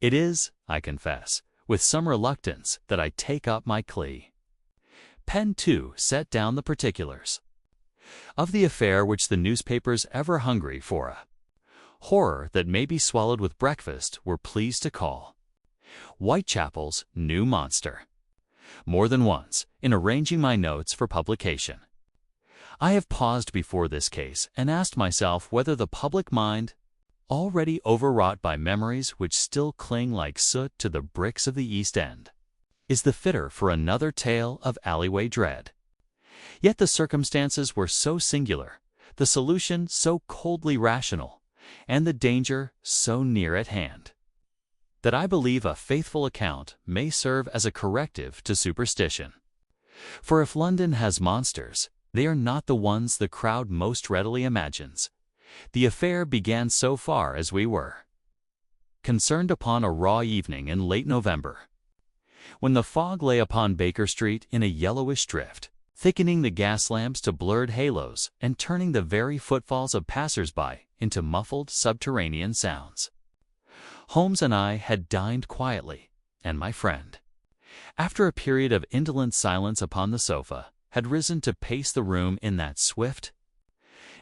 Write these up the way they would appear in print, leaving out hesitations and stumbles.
It is, I confess, with some reluctance that I take up my plea. Pen 2 set down the particulars of the affair which the newspapers, ever hungry for a horror that may be swallowed with breakfast, were pleased to call Whitechapel's New Monster. More than once, in arranging my notes for publication, I have paused before this case and asked myself whether the public mind, already overwrought by memories which still cling like soot to the bricks of the East End, is the fitter for another tale of alleyway dread. Yet the circumstances were so singular, the solution so coldly rational, and the danger so near at hand, that I believe a faithful account may serve as a corrective to superstition. For if London has monsters, they are not the ones the crowd most readily imagines. The affair began so far as we were concerned upon a raw evening in late November, when the fog lay upon Baker Street in a yellowish drift, thickening the gas lamps to blurred halos and turning the very footfalls of passers-by into muffled subterranean sounds. Holmes and I had dined quietly, and my friend, after a period of indolent silence upon the sofa, had risen to pace the room in that swift,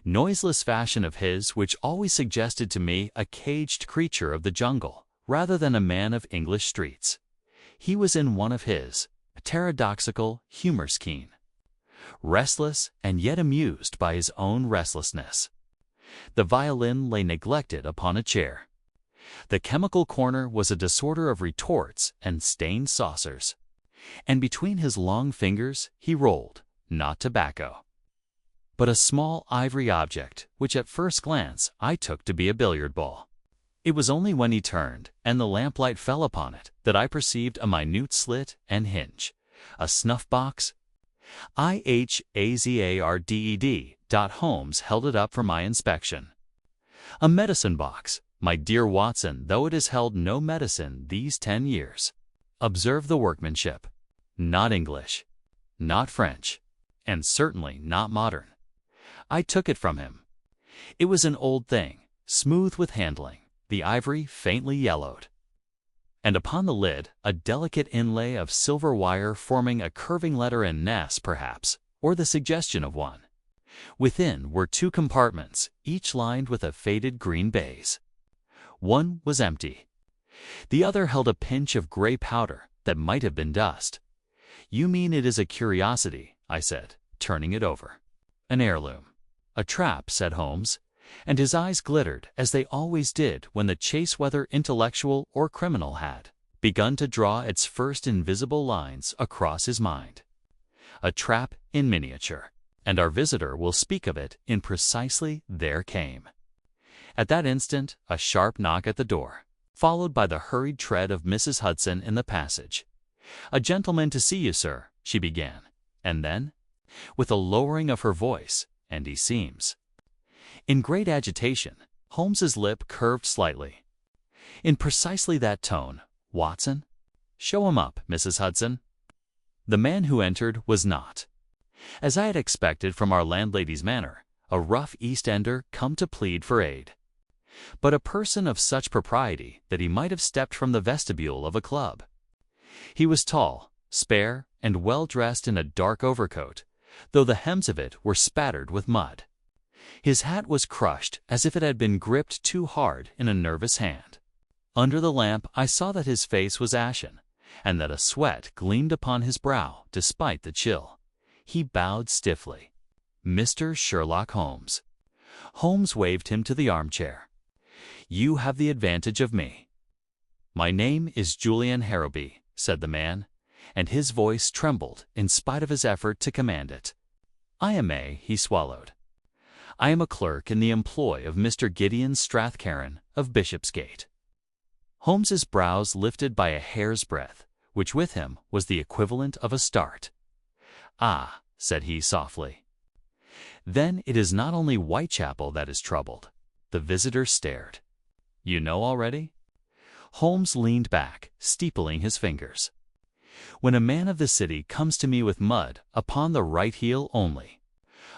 noiseless fashion of his which always suggested to me a caged creature of the jungle rather than a man of English streets. He was in one of his paradoxical humors, keen, restless, and yet amused by his own restlessness. The violin lay neglected upon a chair. The chemical corner was a disorder of retorts and stained saucers, and between his long fingers he rolled, not tobacco, but a small ivory object which at first glance I took to be a billiard ball. It was only when he turned and the lamplight fell upon it that I perceived a minute slit and hinge, a snuff-box. IHAZARDED. Holmes held it up for my inspection. A medicine box, my dear Watson, though it has held no medicine these 10 years. Observe the workmanship. Not English, not French, and certainly not modern. I took it from him. It was an old thing, smooth with handling, the ivory faintly yellowed, and upon the lid a delicate inlay of silver wire forming a curving letter in Ness, perhaps, or the suggestion of one. Within were 2 compartments, each lined with a faded green baize. One was empty. The other held a pinch of gray powder that might have been dust. "You mean it is a curiosity," I said, turning it over. "An heirloom." "A trap," said Holmes, and his eyes glittered as they always did when the chase, whether intellectual or criminal, had begun to draw its first invisible lines across his mind. "A trap in miniature, and our visitor will speak of it in precisely there came." At that instant a sharp knock at the door, followed by the hurried tread of Mrs. Hudson in the passage. "A gentleman to see you, sir," she began, and then, with a lowering of her voice, "and he seems—" In great agitation, Holmes's lip curved slightly. In precisely that tone, "Watson, show him up, Mrs. Hudson." The man who entered was not, as I had expected from our landlady's manner, a rough East Ender come to plead for aid, but a person of such propriety that he might have stepped from the vestibule of a club. He was tall, spare, and well dressed in a dark overcoat, though the hems of it were spattered with mud. His hat was crushed as if it had been gripped too hard in a nervous hand. Under the lamp I saw that his face was ashen, and that a sweat gleamed upon his brow despite the chill. He bowed stiffly. "Mr. Sherlock Holmes." Holmes waved him to the armchair. "You have the advantage of me." "My name is Julian Harrowby," said the man, and his voice trembled in spite of his effort to command it. He swallowed. "I am a clerk in the employ of Mr. Gideon Strathcairn of Bishopsgate." Holmes's brows lifted by a hair's breadth, which with him was the equivalent of a start. "Ah," said he softly. "Then it is not only Whitechapel that is troubled." The visitor stared. "You know already?" Holmes leaned back, steepling his fingers. "When a man of the city comes to me with mud upon the right heel only,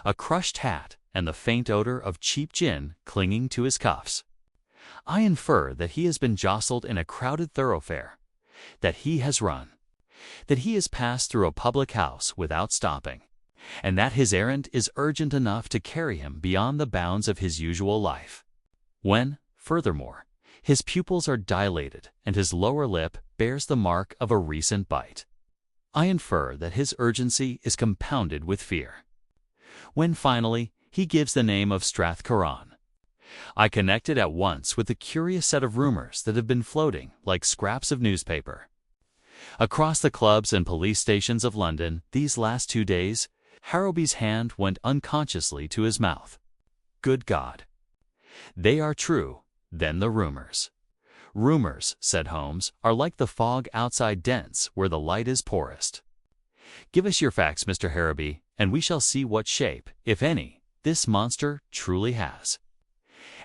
a crushed hat, and the faint odor of cheap gin clinging to his cuffs, I infer that he has been jostled in a crowded thoroughfare, that he has run, that he has passed through a public house without stopping, and that his errand is urgent enough to carry him beyond the bounds of his usual life. When, furthermore, his pupils are dilated and his lower lip bears the mark of a recent bite, I infer that his urgency is compounded with fear. When finally he gives the name of Strathcoran, I connect it at once with the curious set of rumors that have been floating like scraps of newspaper across the clubs and police stations of London these last 2 days. Harrowby's hand went unconsciously to his mouth. Good God! They are true, then, the rumors. Rumors, said Holmes, are like the fog outside dense where the light is poorest. Give us your facts, Mr. Harrowby, and we shall see what shape, if any, this monster truly has.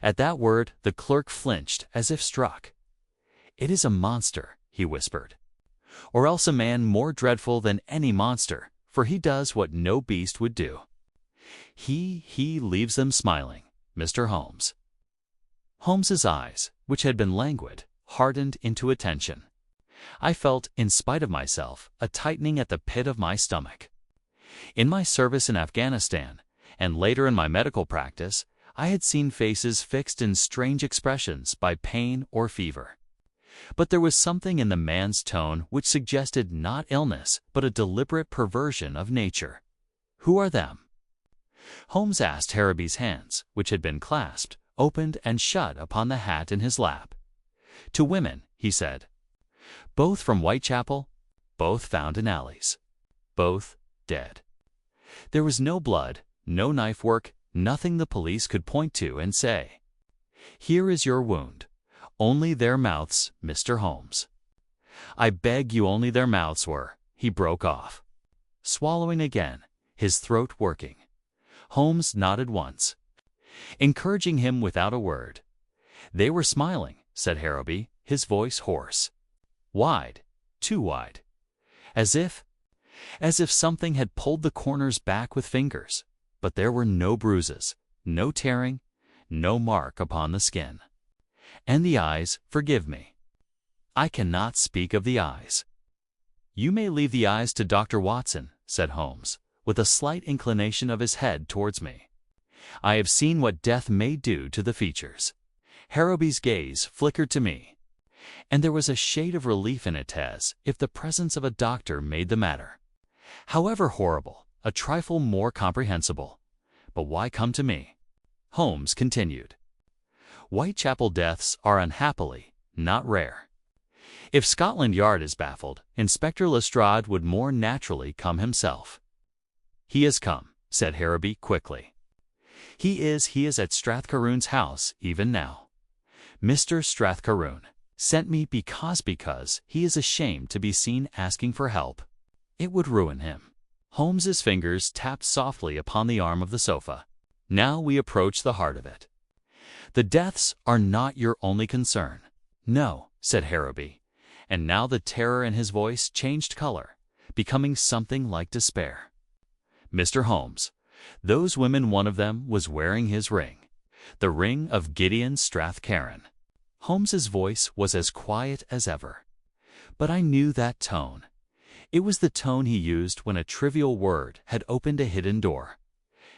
At that word the clerk flinched as if struck. It is a monster, he whispered, or else a man more dreadful than any monster, for he does what no beast would do. He leaves them smiling, Mr. Holmes. Holmes's eyes, which had been languid, hardened into attention. I felt, in spite of myself, a tightening at the pit of my stomach. In my service in Afghanistan, and later in my medical practice, I had seen faces fixed in strange expressions by pain or fever. But there was something in the man's tone which suggested not illness, but a deliberate perversion of nature. Who are them? Holmes asked. Harrowby's hands, which had been clasped, opened and shut upon the hat in his lap. To women, he said. Both from Whitechapel, both found in alleys, both dead. There was no blood, no knife work, nothing the police could point to and say, "Here is your wound." Only their mouths, Mr. Holmes. I beg you, only their mouths were. He broke off, swallowing again, his throat working. Holmes nodded once, encouraging him without a word. They were smiling, said Harrowby, his voice hoarse. Wide, too wide. As if something had pulled the corners back with fingers, but there were no bruises, no tearing, no mark upon the skin. And the eyes, forgive me. I cannot speak of the eyes. You may leave the eyes to Dr. Watson, said Holmes, with a slight inclination of his head towards me. I have seen what death may do to the features. Harrowby's gaze flickered to me, and there was a shade of relief in it as if the presence of a doctor made the matter, however horrible, a trifle more comprehensible. But why come to me? Holmes continued. Whitechapel deaths are unhappily not rare. If Scotland Yard is baffled, Inspector Lestrade would more naturally come himself. He has come, said Harrowby quickly. He is at Strathcoran's house even now. Mr. Strathcoran sent me because he is ashamed to be seen asking for help. It would ruin him. Holmes's fingers tapped softly upon the arm of the sofa. Now we approach the heart of it. The deaths are not your only concern. No, said Harrowby, and now the terror in his voice changed color, becoming something like despair. Mr. Holmes, those women, one of them was wearing his ring, the ring of Gideon Strathcoran. Holmes's voice was as quiet as ever. But I knew that tone. It was the tone he used when a trivial word had opened a hidden door.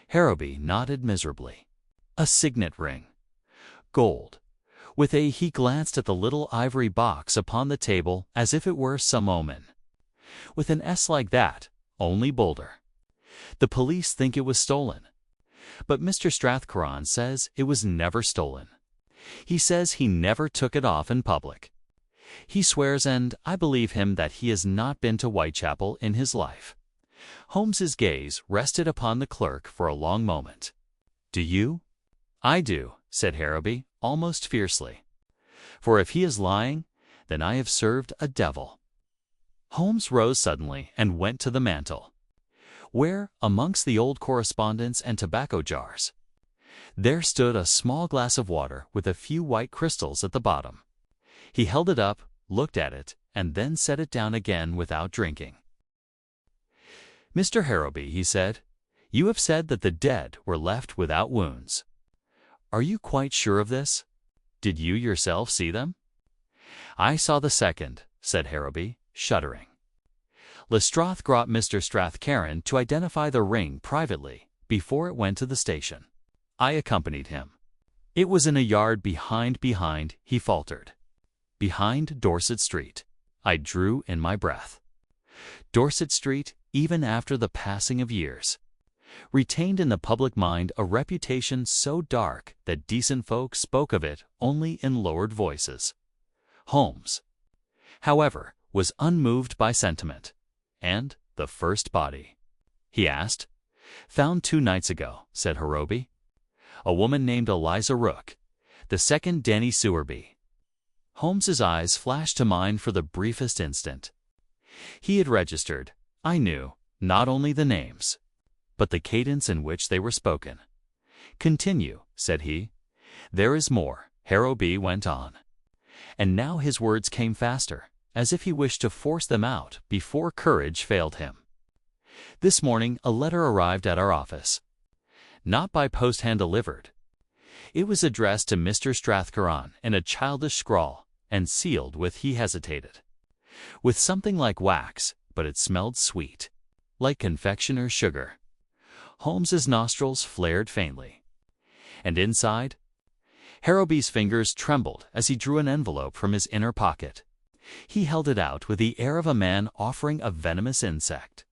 Harrowby nodded miserably. A signet ring. Gold. He glanced at the little ivory box upon the table as if it were some omen. With an S like that, only bolder. The police think it was stolen. But Mr. Strathcoran says it was never stolen. He says he never took it off in public. He swears, and I believe him, that he has not been to Whitechapel in his life. Holmes's gaze rested upon the clerk for a long moment. Do you? I do, said Harrowby, almost fiercely. For if he is lying, then I have served a devil. Holmes rose suddenly and went to the mantel, where, amongst the old correspondence and tobacco jars, there stood a small glass of water with a few white crystals at the bottom. He held it up, looked at it, and then set it down again without drinking. Mr. Harrowby, he said, you have said that the dead were left without wounds. Are you quite sure of this? Did you yourself see them? I saw the second, said Harrowby, shuddering. Lestrade got Mr. Strathcairn to identify the ring privately before it went to the station. I accompanied him. It was in a yard behind, he faltered. Behind Dorset Street. I drew in my breath. Dorset Street, even after the passing of years, retained in the public mind a reputation so dark that decent folk spoke of it only in lowered voices. Holmes, however, was unmoved by sentiment. And the first body? He asked. Found 2 nights ago, said Harrowby. A woman named Eliza Rook. The second Danny Sewerby. Holmes's eyes flashed to mine for the briefest instant. He had registered, I knew, not only the names, but the cadence in which they were spoken. Continue, said he. There is more, Harrowby went on. And now his words came faster, as if he wished to force them out before courage failed him. This morning a letter arrived at our office. Not by post-hand delivered. It was addressed to Mr. Strathcairn in a childish scrawl, and sealed with, he hesitated, with something like wax, but it smelled sweet, like confectioner's sugar. Holmes's nostrils flared faintly. And inside? Harrowby's fingers trembled as he drew an envelope from his inner pocket. He held it out with the air of a man offering a venomous insect.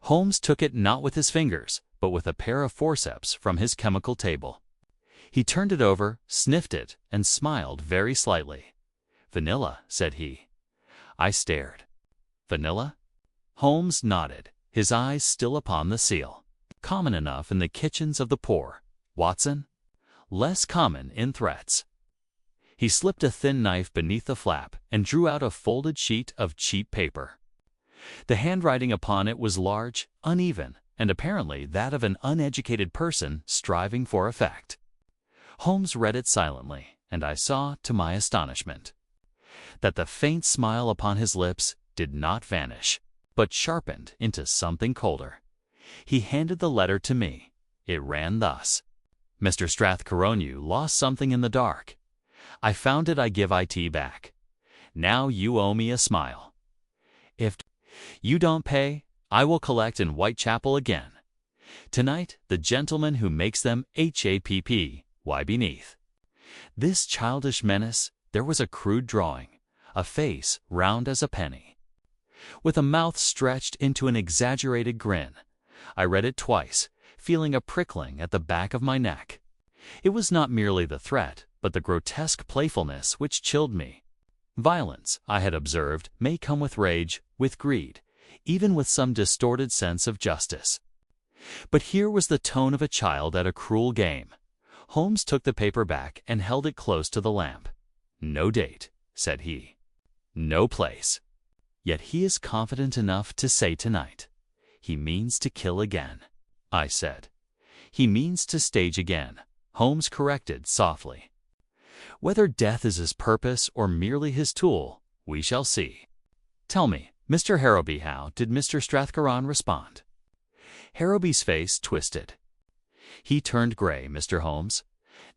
Holmes took it not with his fingers, but with a pair of forceps from his chemical table. He turned it over, sniffed it, and smiled very slightly. Vanilla, said he. I stared. Vanilla? Holmes nodded, his eyes still upon the seal. Common enough in the kitchens of the poor, Watson. Less common in threats. He slipped a thin knife beneath the flap and drew out a folded sheet of cheap paper. The handwriting upon it was large, uneven, and apparently that of an uneducated person striving for effect. Holmes read it silently, and I saw, to my astonishment, that the faint smile upon his lips did not vanish, but sharpened into something colder. He handed the letter to me. It ran thus. Mr. Strathcairn, you lost something in the dark. I found it. I give it back. Now you owe me a smile. If you don't pay, I will collect in Whitechapel again. Tonight, the gentleman who makes them HAPP, why beneath this childish menace there was a crude drawing, a face round as a penny, with a mouth stretched into an exaggerated grin. I read it twice, feeling a prickling at the back of my neck. It was not merely the threat, but the grotesque playfulness which chilled me. Violence, I had observed, may come with rage, with greed, even with some distorted sense of justice. But here was the tone of a child at a cruel game. Holmes took the paper back and held it close to the lamp. No date, said he. No place. Yet he is confident enough to say tonight. He means to kill again, I said. He means to stage again, Holmes corrected softly. Whether death is his purpose or merely his tool, we shall see. Tell me, Mr. Harrowby, how did Mr. Strathcairn respond? Harrowby's face twisted. He turned gray, Mr. Holmes.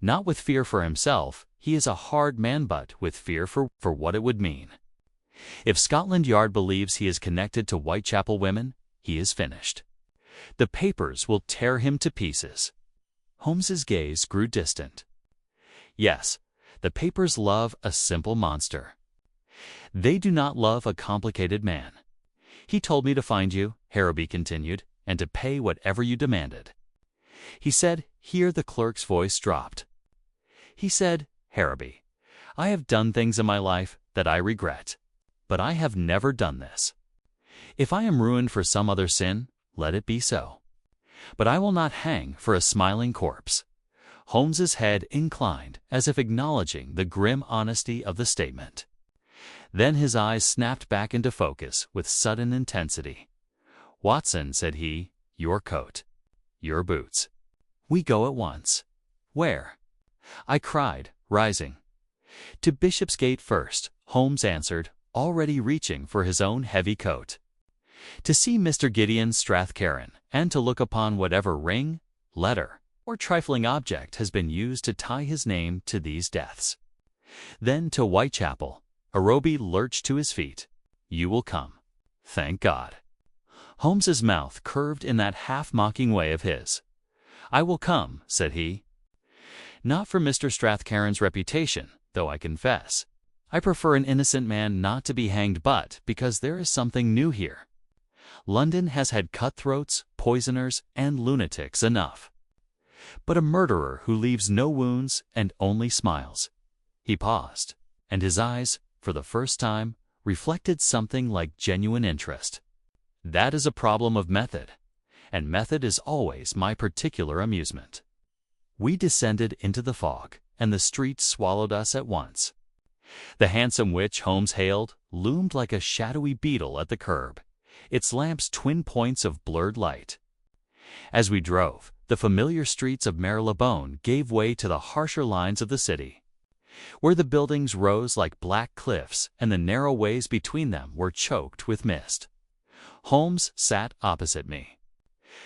Not with fear for himself, he is a hard man, but with fear for what it would mean. If Scotland Yard believes he is connected to Whitechapel women, he is finished. The papers will tear him to pieces. Holmes's gaze grew distant. Yes, the papers love a simple monster. They do not love a complicated man. He told me to find you, Harrowby continued, and to pay whatever you demanded. He said, here the clerk's voice dropped. He said, Harrowby, I have done things in my life that I regret, but I have never done this. If I am ruined for some other sin, let it be so. But I will not hang for a smiling corpse. Holmes's head inclined as if acknowledging the grim honesty of the statement. Then his eyes snapped back into focus with sudden intensity. Watson, said he, your coat. Your boots. We go at once. Where? I cried, rising. To Bishopsgate first, Holmes answered, already reaching for his own heavy coat. To see Mr. Gideon Strathcairn, and to look upon whatever ring, letter, or trifling object has been used to tie his name to these deaths. Then to Whitechapel. Harrowby lurched to his feet. You will come. Thank God. Holmes's mouth curved in that half-mocking way of his. I will come, said he. Not for Mr. Strathcairn's reputation, though I confess. I prefer an innocent man not to be hanged, but because there is something new here. London has had cutthroats, poisoners, and lunatics enough. But a murderer who leaves no wounds and only smiles. He paused, and his eyes, for the first time, reflected something like genuine interest. That is a problem of method, and method is always my particular amusement. We descended into the fog, and the street swallowed us at once. The hansom which Holmes hailed loomed like a shadowy beetle at the curb, its lamps twin points of blurred light. As we drove, the familiar streets of Marylebone gave way to the harsher lines of the city, where the buildings rose like black cliffs and the narrow ways between them were choked with mist. Holmes sat opposite me.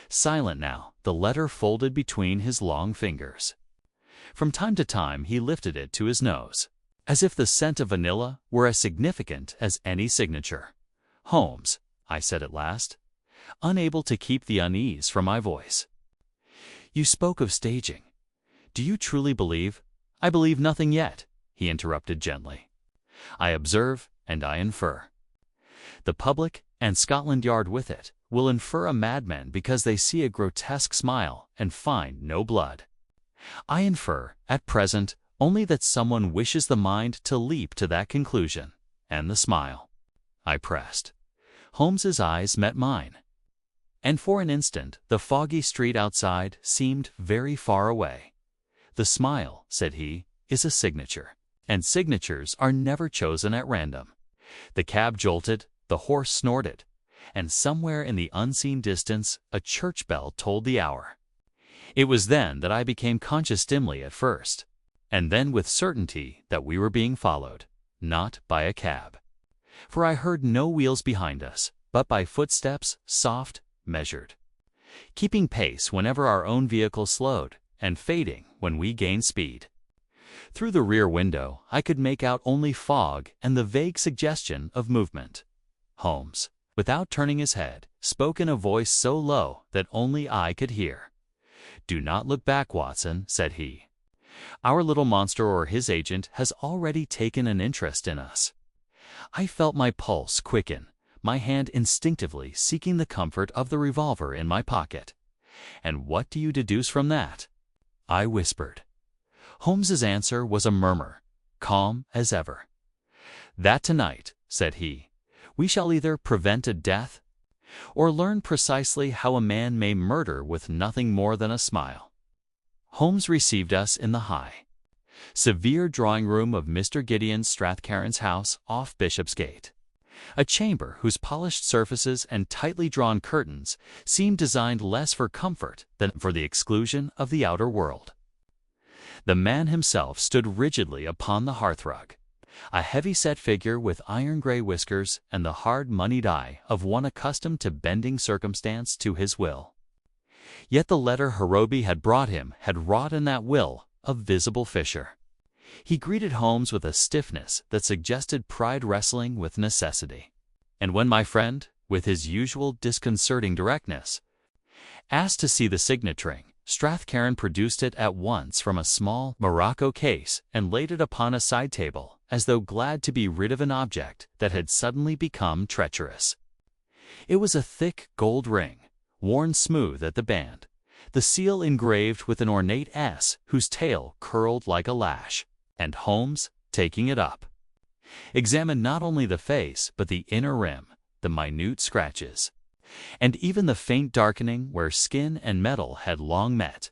Silent now, the letter folded between his long fingers. From time to time he lifted it to his nose, as if the scent of vanilla were as significant as any signature. Holmes, I said at last, unable to keep the unease from my voice. You spoke of staging. Do you truly believe? I believe nothing yet, he interrupted gently. I observe and I infer. The public, and Scotland Yard with it, will infer a madman because they see a grotesque smile and find no blood. I infer, at present, only that someone wishes the mind to leap to that conclusion, and the smile. I pressed. Holmes's eyes met mine, and for an instant the foggy street outside seemed very far away. The smile, said he, is a signature, and signatures are never chosen at random. The cab jolted, the horse snorted, and somewhere in the unseen distance a church bell tolled the hour. It was then that I became conscious dimly at first, and then with certainty that we were being followed, not by a cab. For I heard no wheels behind us, but by footsteps, soft, measured, keeping pace whenever our own vehicle slowed, and fading when we gained speed. Through the rear window I could make out only fog and the vague suggestion of movement. Holmes, without turning his head, spoke in a voice so low that only I could hear. Do not look back, Watson, said he. Our little monster or his agent has already taken an interest in us. I felt my pulse quicken, my hand instinctively seeking the comfort of the revolver in my pocket. And what do you deduce from that? I whispered. Holmes's answer was a murmur, calm as ever. That tonight, said he, we shall either prevent a death or learn precisely how a man may murder with nothing more than a smile. Holmes received us in the high, severe drawing-room of Mr. Gideon Strathcairn's house off Bishopsgate, a chamber whose polished surfaces and tightly drawn curtains seemed designed less for comfort than for the exclusion of the outer world. The man himself stood rigidly upon the hearthrug, a heavy-set figure with iron-gray whiskers and the hard, moneyed eye of one accustomed to bending circumstance to his will. Yet the letter Harrowby had brought him had wrought in that will a visible fissure. He greeted Holmes with a stiffness that suggested pride wrestling with necessity. And when my friend, with his usual disconcerting directness, asked to see the signet ring, Strathcairn produced it at once from a small morocco case and laid it upon a side table, as though glad to be rid of an object that had suddenly become treacherous. It was a thick gold ring, worn smooth at the band, the seal engraved with an ornate S whose tail curled like a lash, and Holmes, taking it up, examined not only the face but the inner rim, the minute scratches, and even the faint darkening where skin and metal had long met.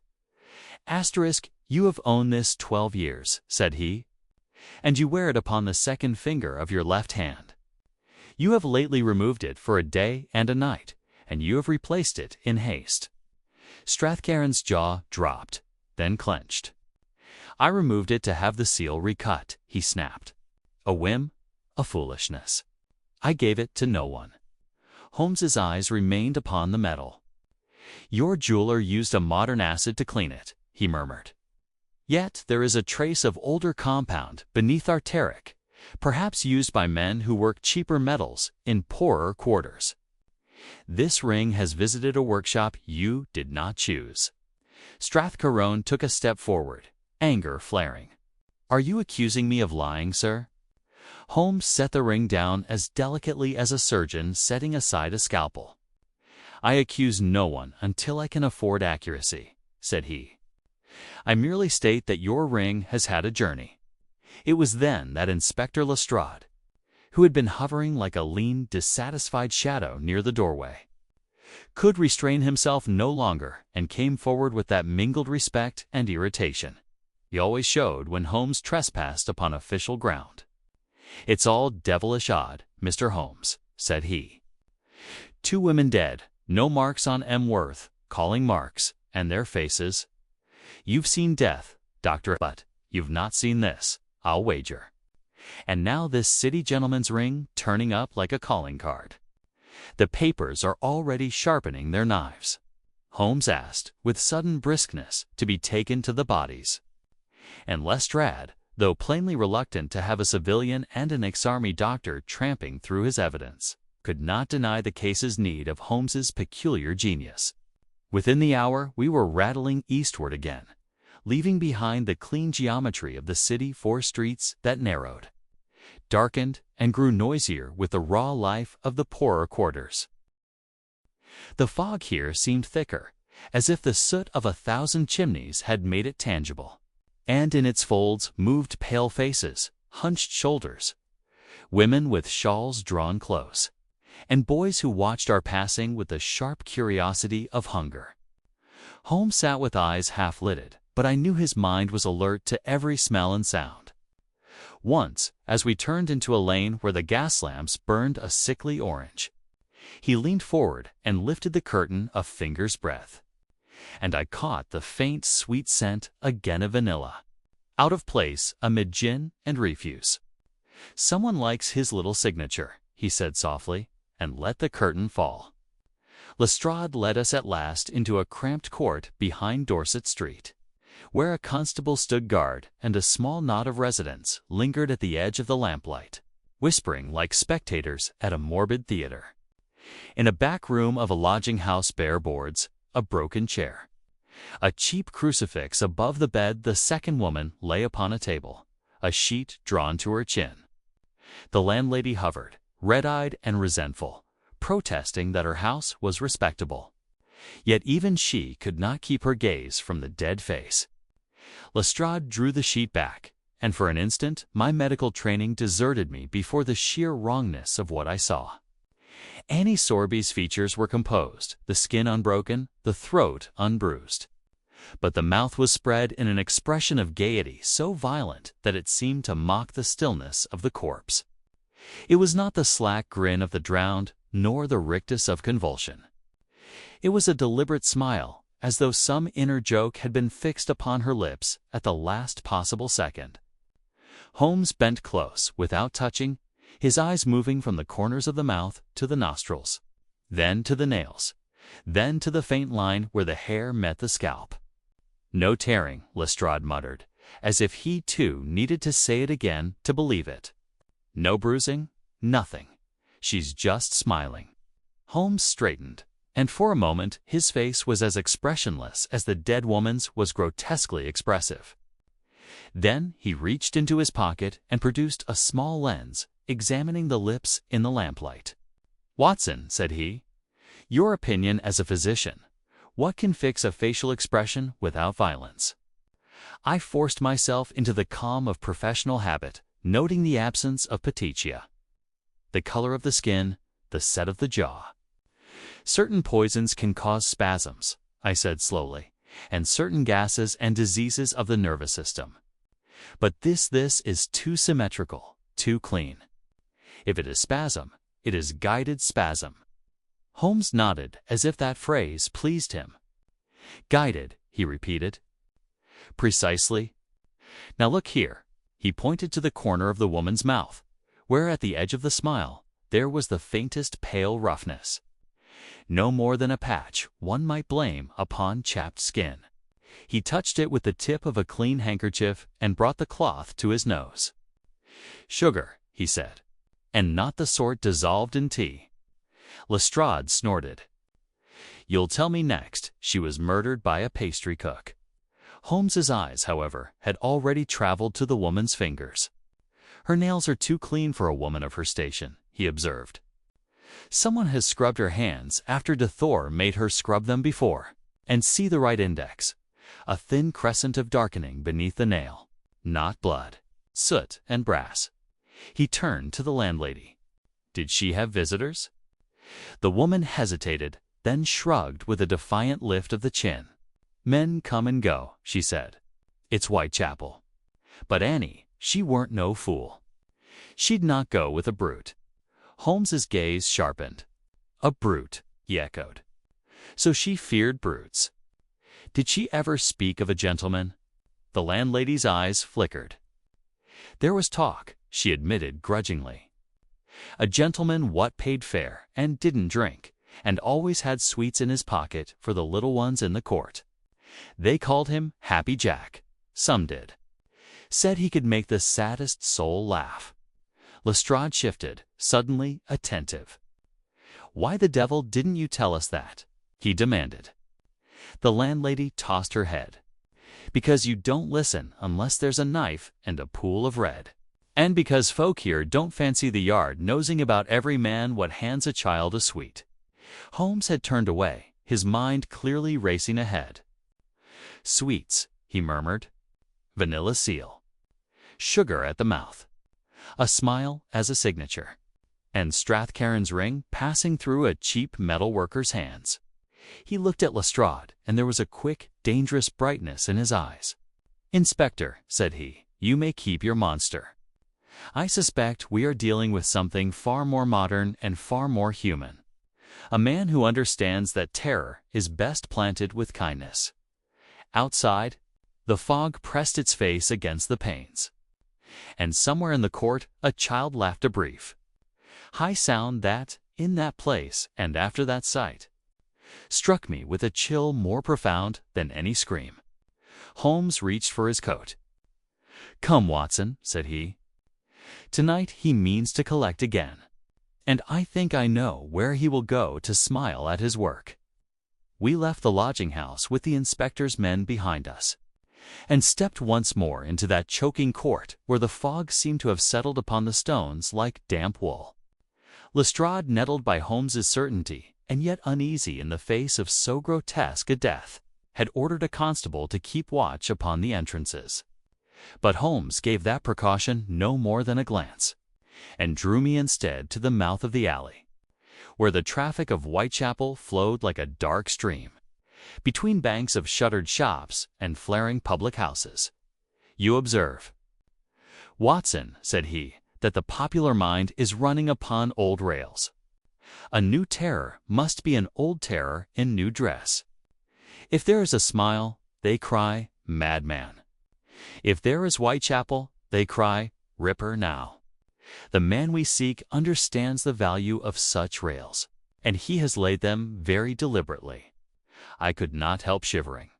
Asterisk, you have owned this 12 years, said he, and you wear it upon the second finger of your left hand. You have lately removed it for a day and a night, and you have replaced it in haste. Strathcairn's jaw dropped, then clenched. I removed it to have the seal recut, he snapped. A whim, a foolishness. I gave it to no one. Holmes's eyes remained upon the metal. Your jeweler used a modern acid to clean it, he murmured. Yet there is a trace of older compound beneath arteric, perhaps used by men who work cheaper metals in poorer quarters. This ring has visited a workshop you did not choose. Strathcona took a step forward, anger flaring. Are you accusing me of lying, sir? Holmes set the ring down as delicately as a surgeon setting aside a scalpel. I accuse no one until I can afford accuracy, said he. I merely state that your ring has had a journey. It was then that Inspector Lestrade, who had been hovering like a lean, dissatisfied shadow near the doorway, could restrain himself no longer and came forward with that mingled respect and irritation he always showed when Holmes trespassed upon official ground. It's all devilish odd, Mr. Holmes, said he. 2 women dead, no marks on M. Worth, calling marks, and their faces. You've seen death, Doctor, but you've not seen this, I'll wager. And now this city gentleman's ring turning up like a calling card. The papers are already sharpening their knives. Holmes asked, with sudden briskness, to be taken to the bodies. And Lestrade, though plainly reluctant to have a civilian and an ex-army doctor tramping through his evidence, could not deny the case's need of Holmes's peculiar genius. Within the hour we were rattling eastward again, leaving behind the clean geometry of the city for streets that narrowed, darkened, and grew noisier with the raw life of the poorer quarters. The fog here seemed thicker, as if the soot of 1,000 chimneys had made it tangible, and in its folds moved pale faces, hunched shoulders, women with shawls drawn close, and boys who watched our passing with the sharp curiosity of hunger. Holmes sat with eyes half-lidded, but I knew his mind was alert to every smell and sound. Once, as we turned into a lane where the gas lamps burned a sickly orange, he leaned forward and lifted the curtain a finger's breadth, and I caught the faint, sweet scent again of vanilla, out of place amid gin and refuse. Someone likes his little signature, he said softly, and let the curtain fall. Lestrade led us at last into a cramped court behind Dorset Street, where a constable stood guard and a small knot of residents lingered at the edge of the lamplight, whispering like spectators at a morbid theater. In a back room of a lodging-house, bare boards, a broken chair, a cheap crucifix above the bed, the second woman lay upon a table, a sheet drawn to her chin. The landlady hovered, red-eyed and resentful, protesting that her house was respectable. Yet even she could not keep her gaze from the dead face. Lestrade drew the sheet back, and for an instant my medical training deserted me before the sheer wrongness of what I saw. Annie Sorby's features were composed, the skin unbroken, the throat unbruised. But the mouth was spread in an expression of gaiety so violent that it seemed to mock the stillness of the corpse. It was not the slack grin of the drowned, nor the rictus of convulsion. It was a deliberate smile, as though some inner joke had been fixed upon her lips at the last possible second. Holmes bent close, without touching, his eyes moving from the corners of the mouth to the nostrils, then to the nails, then to the faint line where the hair met the scalp. No tearing, Lestrade muttered, as if he too needed to say it again to believe it. No bruising, nothing. She's just smiling. Holmes straightened, and for a moment his face was as expressionless as the dead woman's was grotesquely expressive. Then he reached into his pocket and produced a small lens, examining the lips in the lamplight. "Watson," said he, "your opinion as a physician. What can fix a facial expression without violence?" I forced myself into the calm of professional habit, noting the absence of petechia, the color of the skin, the set of the jaw. "Certain poisons can cause spasms," I said slowly, "and certain gases and diseases of the nervous system. But this is too symmetrical, too clean. If it is spasm, it is guided spasm." Holmes nodded as if that phrase pleased him. "Guided," he repeated. "Precisely. Now look here." He pointed to the corner of the woman's mouth, where at the edge of the smile there was the faintest pale roughness. No more than a patch one might blame upon chapped skin. He touched it with the tip of a clean handkerchief and brought the cloth to his nose. "Sugar," he said, "and not the sort dissolved in tea." Lestrade snorted. "You'll tell me next she was murdered by a pastry cook." Holmes's eyes, however, had already traveled to the woman's fingers. "Her nails are too clean for a woman of her station," he observed. "Someone has scrubbed her hands after de Thor made her scrub them before. And see the right index. A thin crescent of darkening beneath the nail. Not blood. Soot and brass." He turned to the landlady. "Did she have visitors?" The woman hesitated, then shrugged with a defiant lift of the chin. "Men come and go," she said. "It's Whitechapel. But Annie, she weren't no fool. She'd not go with a brute." Holmes's gaze sharpened. "A brute," he echoed. "So she feared brutes. Did she ever speak of a gentleman?" The landlady's eyes flickered. "There was talk," she admitted grudgingly. "A gentleman what paid fare and didn't drink, and always had sweets in his pocket for the little ones in the court. They called him Happy Jack. Some did. Said he could make the saddest soul laugh." Lestrade shifted, suddenly attentive. "Why the devil didn't you tell us that?" he demanded. The landlady tossed her head. "Because you don't listen unless there's a knife and a pool of red. And because folk here don't fancy the yard nosing about every man what hands a child a sweet." Holmes had turned away, his mind clearly racing ahead. "Sweets," he murmured. "Vanilla seal. Sugar at the mouth. A smile as a signature. And Strathcairn's ring passing through a cheap metal worker's hands." He looked at Lestrade, and there was a quick, dangerous brightness in his eyes. "Inspector," said he, "you may keep your monster. I suspect we are dealing with something far more modern and far more human. A man who understands that terror is best planted with kindness." Outside, the fog pressed its face against the panes. And somewhere in the court a child laughed a brief, high sound that, in that place and after that sight, struck me with a chill more profound than any scream. Holmes reached for his coat. "Come, Watson," said he. "Tonight he means to collect again. And I think I know where he will go to smile at his work." We left the lodging-house with the inspector's men behind us, and stepped once more into that choking court where the fog seemed to have settled upon the stones like damp wool. Lestrade, nettled by Holmes's certainty, and yet uneasy in the face of so grotesque a death, had ordered a constable to keep watch upon the entrances. But Holmes gave that precaution no more than a glance, and drew me instead to the mouth of the alley, where the traffic of Whitechapel flowed like a dark stream, between banks of shuttered shops and flaring public houses. "You observe, Watson," said he, "that the popular mind is running upon old rails. A new terror must be an old terror in new dress. If there is a smile, they cry, 'Madman.' If there is Whitechapel, they cry, 'Ripper now.' The man we seek understands the value of such rails, and he has laid them very deliberately." I could not help shivering,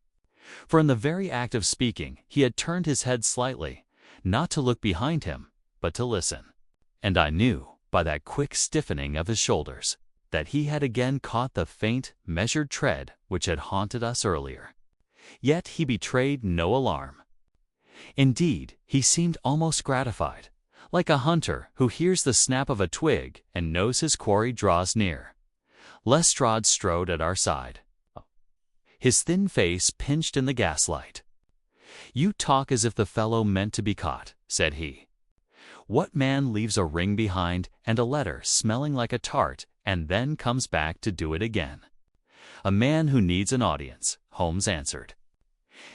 for in the very act of speaking he had turned his head slightly, not to look behind him, but to listen. And I knew, by that quick stiffening of his shoulders, that he had again caught the faint, measured tread which had haunted us earlier. Yet he betrayed no alarm. Indeed, he seemed almost gratified, like a hunter who hears the snap of a twig and knows his quarry draws near. Lestrade strode at our side, his thin face pinched in the gaslight. "You talk as if the fellow meant to be caught," said he. "What man leaves a ring behind and a letter smelling like a tart and then comes back to do it again?" "A man who needs an audience," Holmes answered.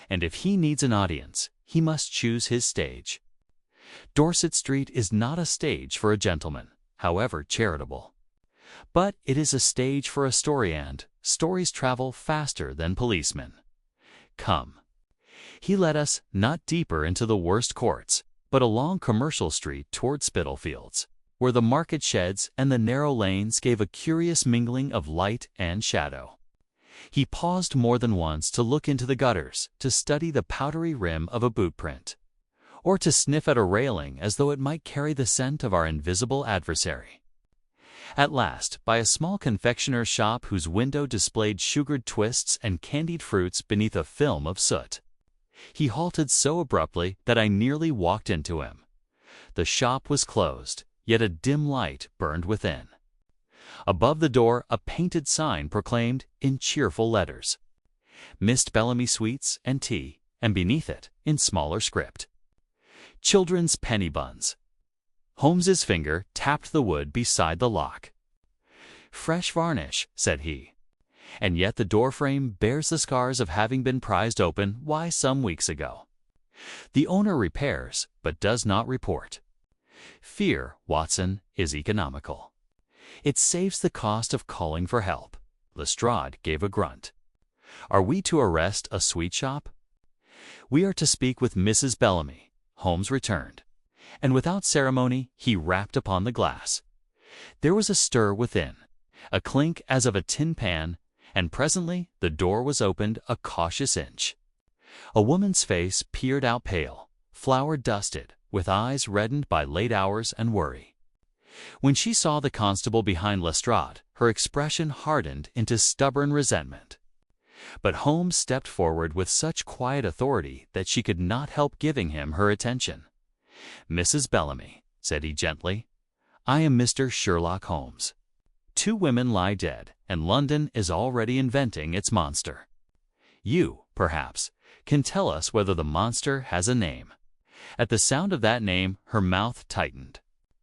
"And if he needs an audience, he must choose his stage. Dorset Street is not a stage for a gentleman, however charitable. But it is a stage for a story, and stories travel faster than policemen. Come." He led us not deeper into the worst courts, but along Commercial Street toward Spitalfields, where the market sheds and the narrow lanes gave a curious mingling of light and shadow. He paused more than once to look into the gutters, to study the powdery rim of a boot print, or to sniff at a railing as though it might carry the scent of our invisible adversary. At last, by a small confectioner's shop whose window displayed sugared twists and candied fruits beneath a film of soot, he halted so abruptly that I nearly walked into him. The shop was closed, yet a dim light burned within. Above the door a painted sign proclaimed, in cheerful letters, "Miss Bellamy Sweets and Tea," and beneath it, in smaller script, "Children's Penny Buns." Holmes's finger tapped the wood beside the lock. "Fresh varnish," said he, "and yet the doorframe bears the scars of having been prized open, why, some weeks ago. The owner repairs, but does not report. Fear, Watson, is economical. It saves the cost of calling for help." Lestrade gave a grunt. "Are we to arrest a sweet shop?" "We are to speak with Mrs. Bellamy," Holmes returned, and without ceremony he rapped upon the glass. There was a stir within, a clink as of a tin pan, and presently the door was opened a cautious inch. A woman's face peered out pale, flour-dusted, with eyes reddened by late hours and worry. When she saw the constable behind Lestrade, her expression hardened into stubborn resentment. But Holmes stepped forward with such quiet authority that she could not help giving him her attention. "Mrs. Bellamy," said he gently, "I am Mr. Sherlock Holmes. 2 women lie dead, and London is already inventing its monster. You, perhaps, can tell us whether the monster has a name." At the sound of that name, her mouth tightened.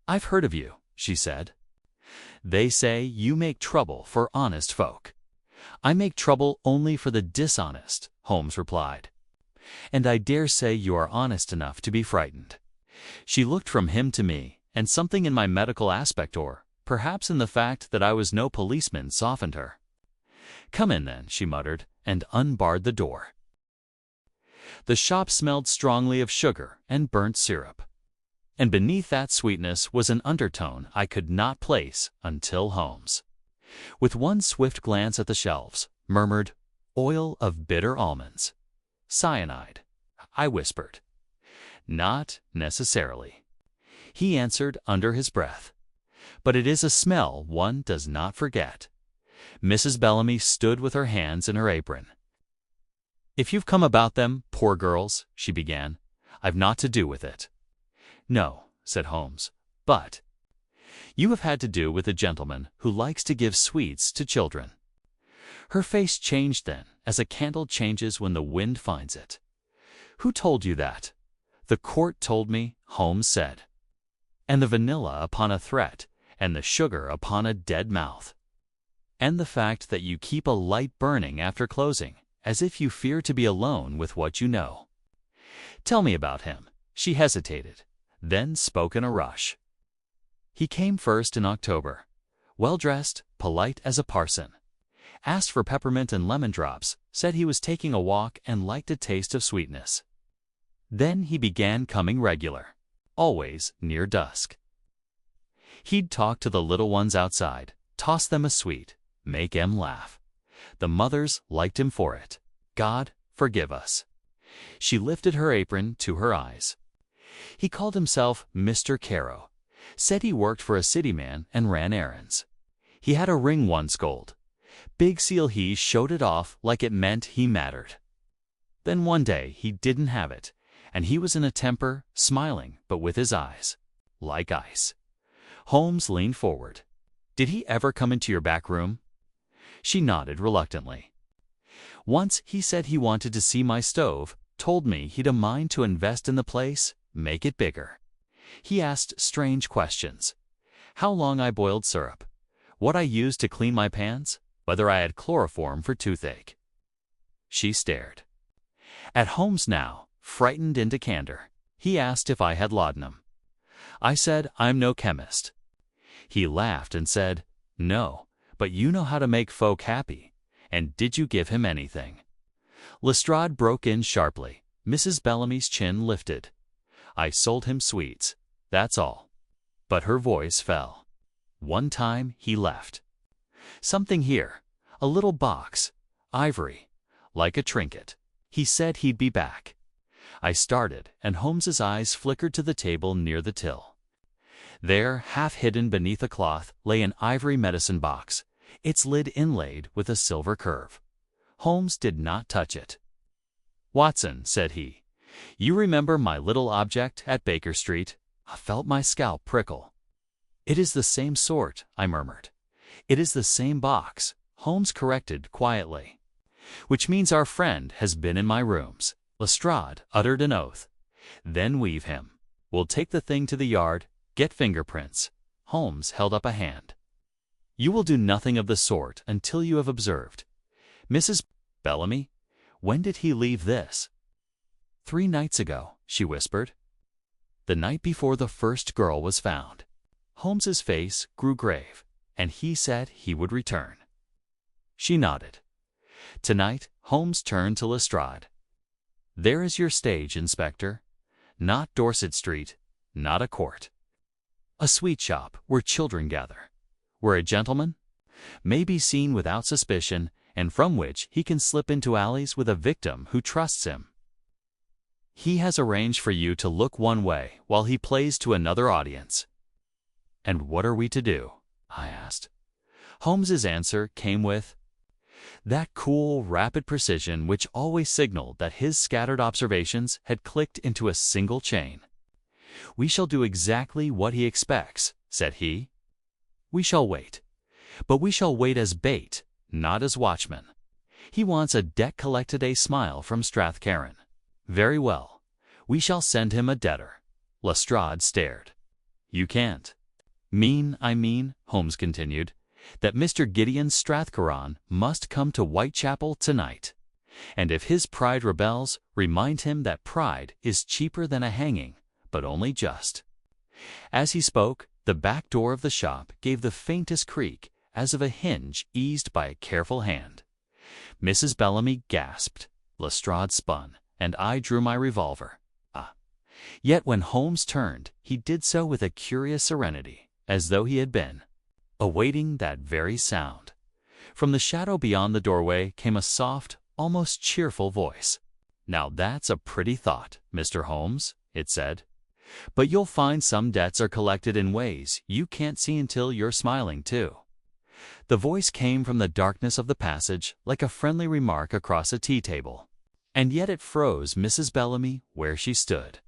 "I've heard of you," she said. "They say you make trouble for honest folk." "I make trouble only for the dishonest," Holmes replied. "And I dare say you are honest enough to be frightened." She looked from him to me, and something in my medical aspect, or perhaps in the fact that I was no policeman, softened her. "Come in, then," she muttered, and unbarred the door. The shop smelled strongly of sugar and burnt syrup, and beneath that sweetness was an undertone I could not place until Holmes, with one swift glance at the shelves, murmured, "Oil of bitter almonds." "Cyanide," I whispered. "Not necessarily," he answered under his breath, "but it is a smell one does not forget." Mrs. Bellamy stood with her hands in her apron. "If you've come about them, poor girls," she began, "I've naught to do with it." "No," said Holmes, "but you have had to do with a gentleman who likes to give sweets to children." Her face changed then, as a candle changes when the wind finds it. "Who told you that?" "The court told me," Holmes said. "And the vanilla upon a threat, and the sugar upon a dead mouth. And the fact that you keep a light burning after closing, as if you fear to be alone with what you know. Tell me about him." She hesitated, then spoke in a rush. "He came first in October, well-dressed, polite as a parson. Asked for peppermint and lemon drops, said he was taking a walk and liked a taste of sweetness. Then he began coming regular, always near dusk. He'd talk to the little ones outside, toss them a sweet, make 'em laugh. The mothers liked him for it. God forgive us." She lifted her apron to her eyes. "He called himself Mr. Caro, said he worked for a city man and ran errands. He had a ring once gold. Big Seal he showed it off like it meant he mattered. Then one day he didn't have it, and he was in a temper, smiling, but with his eyes like ice." Holmes leaned forward. "Did he ever come into your back room?" She nodded reluctantly. "Once he said he wanted to see my stove, told me he'd a mind to invest in the place, make it bigger. He asked strange questions. How long I boiled syrup, what I used to clean my pans, whether I had chloroform for toothache." She stared. At Holmes now, frightened into candor, he asked if I had laudanum. I said, "I'm no chemist." He laughed and said, "No, but you know how to make folk happy. And did you give him anything?" Lestrade broke in sharply. Mrs. Bellamy's chin lifted. "I sold him sweets, that's all." But her voice fell. "One time he left something here, a little box. Ivory. Like a trinket. He said he'd be back. I started, and Holmes's eyes flickered to the table near the till. There, half hidden beneath a cloth, lay an ivory medicine box, its lid inlaid with a silver curve. Holmes did not touch it. "Watson," said he, "you remember my little object at Baker Street?" I felt my scalp prickle. "It is the same sort," I murmured. "It is the same box," Holmes corrected quietly. "Which means our friend has been in my rooms." Lestrade uttered an oath. "Then weave him. We'll take the thing to the yard, get fingerprints." Holmes held up a hand. "You will do nothing of the sort until you have observed. Mrs. Bellamy, when did he leave this?" "3 nights ago," she whispered. "The night before the first girl was found." Holmes's face grew grave, and he said he would return. She nodded. Tonight, Holmes turned to Lestrade. "There is your stage, Inspector. Not Dorset Street, not a court. A sweet shop where children gather, where a gentleman may be seen without suspicion, and from which he can slip into alleys with a victim who trusts him. He has arranged for you to look one way while he plays to another audience." "And what are we to do?" I asked. Holmes's answer came with that cool, rapid precision which always signaled that his scattered observations had clicked into a single chain. "We shall do exactly what he expects," said he. "We shall wait. But we shall wait as bait, not as watchmen. He wants a debt-collected smile from Strathcarron. Very well. We shall send him a debtor." Lestrade stared. "You can't." I mean," Holmes continued, "that Mr. Gideon Strathcarron must come to Whitechapel tonight. And if his pride rebels, remind him that pride is cheaper than a hanging, but only just." As he spoke, the back door of the shop gave the faintest creak, as of a hinge eased by a careful hand. Mrs. Bellamy gasped, Lestrade spun, and I drew my revolver. Yet when Holmes turned, he did so with a curious serenity, as though he had been awaiting that very sound. From the shadow beyond the doorway came a soft, almost cheerful voice. "Now that's a pretty thought, Mr. Holmes," it said. "But you'll find some debts are collected in ways you can't see until you're smiling, too." The voice came from the darkness of the passage like a friendly remark across a tea table, and yet it froze Mrs. Bellamy where she stood.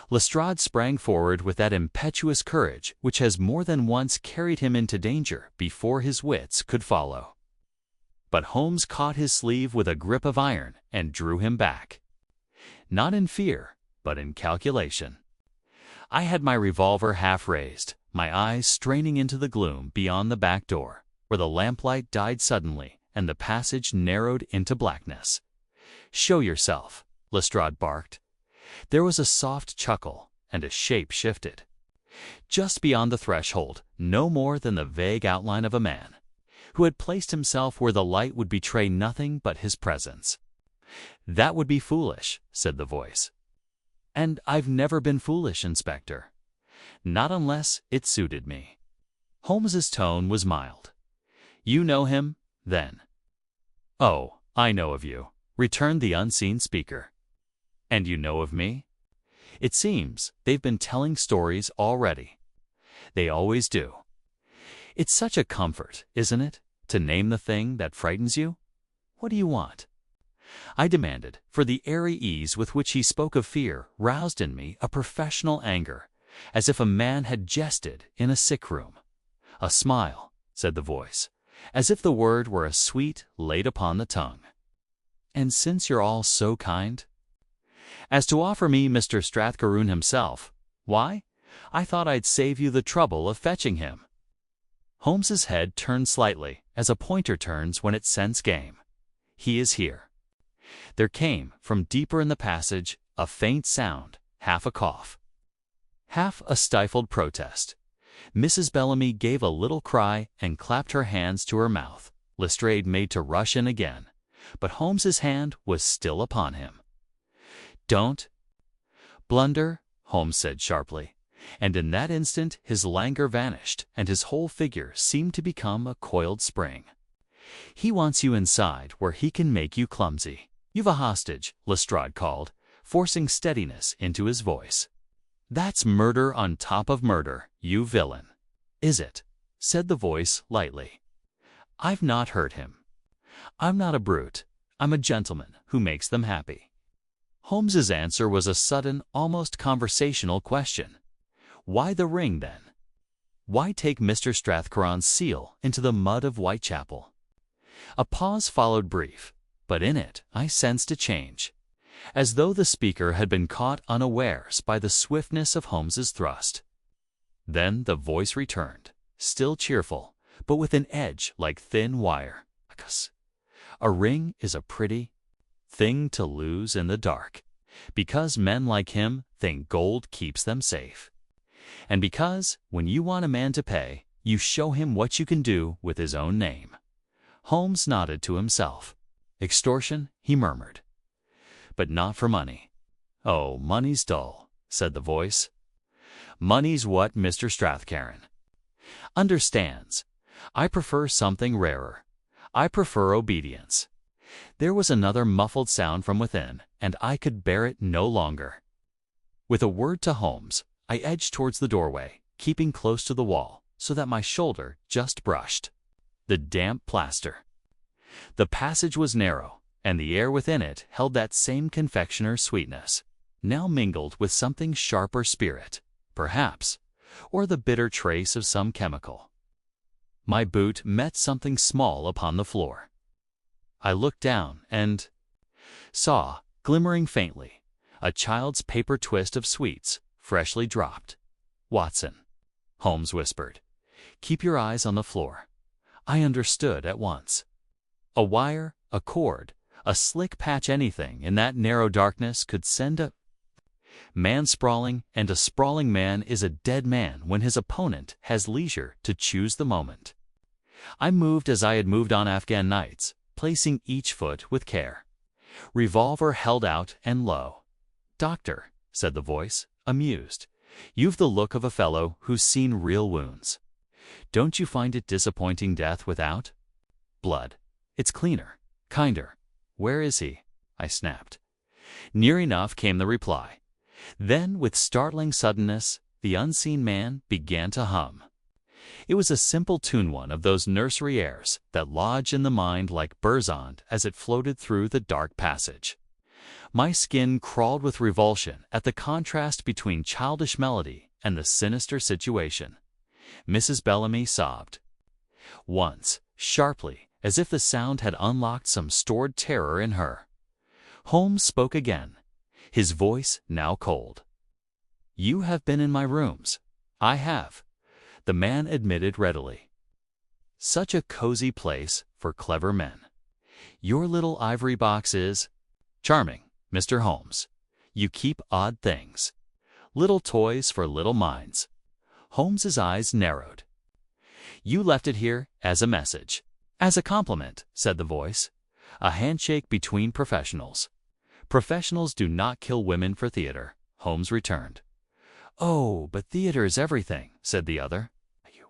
Lestrade sprang forward with that impetuous courage which has more than once carried him into danger before his wits could follow. But Holmes caught his sleeve with a grip of iron and drew him back. Not in fear, but in calculation. I had my revolver half raised, my eyes straining into the gloom beyond the back door, where the lamplight died suddenly and the passage narrowed into blackness. "Show yourself," Lestrade barked. There was a soft chuckle, and a shape shifted. Just beyond the threshold, no more than the vague outline of a man, who had placed himself where the light would betray nothing but his presence. "That would be foolish," said the voice. "And I've never been foolish, Inspector. Not unless it suited me." Holmes's tone was mild. "You know him, then?" "Oh, I know of you," returned the unseen speaker. "And you know of me? It seems they've been telling stories already. They always do. It's such a comfort, isn't it, to name the thing that frightens you? What do you want?" I demanded, for the airy ease with which he spoke of fear roused in me a professional anger, as if a man had jested in a sick room. "A smile," said the voice, as if the word were a sweet laid upon the tongue. "And since you're all so kind, as to offer me Mr. Strathcarron himself, why, I thought I'd save you the trouble of fetching him." Holmes's head turned slightly, as a pointer turns when it scents game. "He is here." There came, from deeper in the passage, a faint sound, half a cough, half a stifled protest. Mrs. Bellamy gave a little cry and clapped her hands to her mouth. Lestrade made to rush in again, but Holmes's hand was still upon him. "Don't blunder," Holmes said sharply, and in that instant his languor vanished and his whole figure seemed to become a coiled spring. He wants you inside where he can make you clumsy. You've a hostage, Lestrade called, forcing steadiness into his voice. That's murder on top of murder, you villain. Is it? Said the voice lightly. I've not hurt him. I'm not a brute. I'm a gentleman who makes them happy. Holmes's answer was a sudden, almost conversational question. Why the ring, then? Why take Mr. Strathcoron's seal into the mud of Whitechapel? A pause followed brief, but in it I sensed a change, as though the speaker had been caught unawares by the swiftness of Holmes's thrust. Then the voice returned, still cheerful, but with an edge like thin wire. A ring is a pretty thing to lose in the dark, because men like him think gold keeps them safe. And because, when you want a man to pay, you show him what you can do with his own name. Holmes nodded to himself. Extortion, he murmured. But not for money. Oh, money's dull, said the voice. Money's what Mr. Strathcoron understands. I prefer something rarer. I prefer obedience. There was another muffled sound from within, and I could bear it no longer. With a word to Holmes, I edged towards the doorway, keeping close to the wall, so that my shoulder just brushed the damp plaster. The passage was narrow, and the air within it held that same confectioner's sweetness, now mingled with something sharper spirit, perhaps, or the bitter trace of some chemical. My boot met something small upon the floor. I looked down and saw, glimmering faintly, a child's paper twist of sweets, freshly dropped. Watson, Holmes whispered, keep your eyes on the floor. I understood at once. A wire, a cord, a slick patch, anything in that narrow darkness could send a man sprawling, and a sprawling man is a dead man when his opponent has leisure to choose the moment. I moved as I had moved on Afghan nights, placing each foot with care. Revolver held out and low. Doctor, said the voice, amused, you've the look of a fellow who's seen real wounds. Don't you find it disappointing death without blood? It's cleaner, kinder. Where is he? I snapped. Near enough, came the reply. Then, with startling suddenness, the unseen man began to hum. It was a simple tune, one of those nursery airs that lodge in the mind like Berzond as it floated through the dark passage. My skin crawled with revulsion at the contrast between childish melody and the sinister situation. Mrs. Bellamy sobbed. Once, sharply, as if the sound had unlocked some stored terror in her. Holmes spoke again, his voice now cold. You have been in my rooms. I have, the man admitted readily. Such a cozy place for clever men. Your little ivory box is charming, Mr. Holmes. You keep odd things. Little toys for little minds. Holmes's eyes narrowed. You left it here as a message. As a compliment, said the voice. A handshake between professionals. Professionals do not kill women for theater, Holmes returned. Oh, but theater's everything, said the other. You,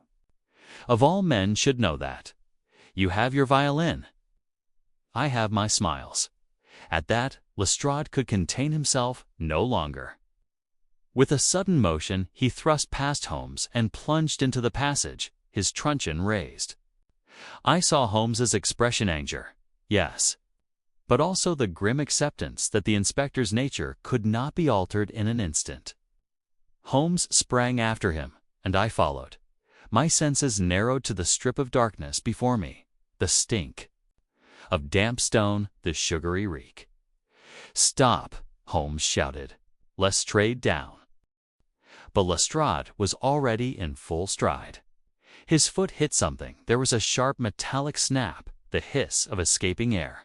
of all men, should know that. You have your violin. I have my smiles. At that, Lestrade could contain himself no longer. With a sudden motion, he thrust past Holmes and plunged into the passage, his truncheon raised. I saw Holmes's expression: anger, yes, but also the grim acceptance that the inspector's nature could not be altered in an instant. Holmes sprang after him, and I followed. My senses narrowed to the strip of darkness before me, the stink of damp stone, the sugary reek. Stop, Holmes shouted. Lestrade down. But Lestrade was already in full stride. His foot hit something. There was a sharp metallic snap, the hiss of escaping air.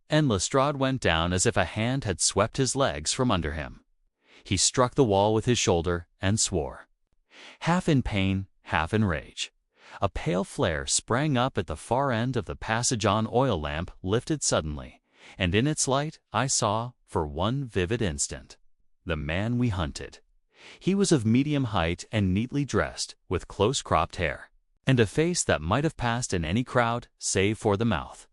And Lestrade went down as if a hand had swept his legs from under him. He struck the wall with his shoulder and swore, half in pain, half in rage. A pale flare sprang up at the far end of the passage. An oil lamp lifted suddenly, and in its light I saw, for one vivid instant, the man we hunted. He was of medium height and neatly dressed, with close-cropped hair. and a face that might have passed in any crowd save for the mouth.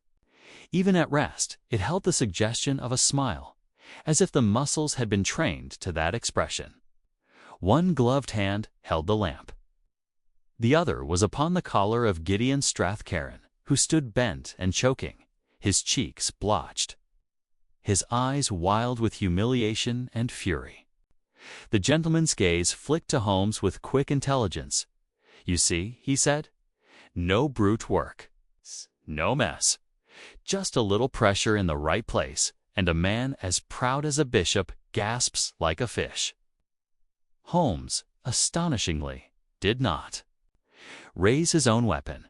Even at rest, it held the suggestion of a smile, as if the muscles had been trained to that expression. One gloved hand held the lamp. The other was upon the collar of Gideon Strathcarron, who stood bent and choking, his cheeks blotched, his eyes wild with humiliation and fury. The gentleman's gaze flicked to Holmes with quick intelligence. "You see," he said, "no brute work, no mess. Just a little pressure in the right place, and a man as proud as a bishop gasps like a fish." Holmes, astonishingly, did not raise his own weapon.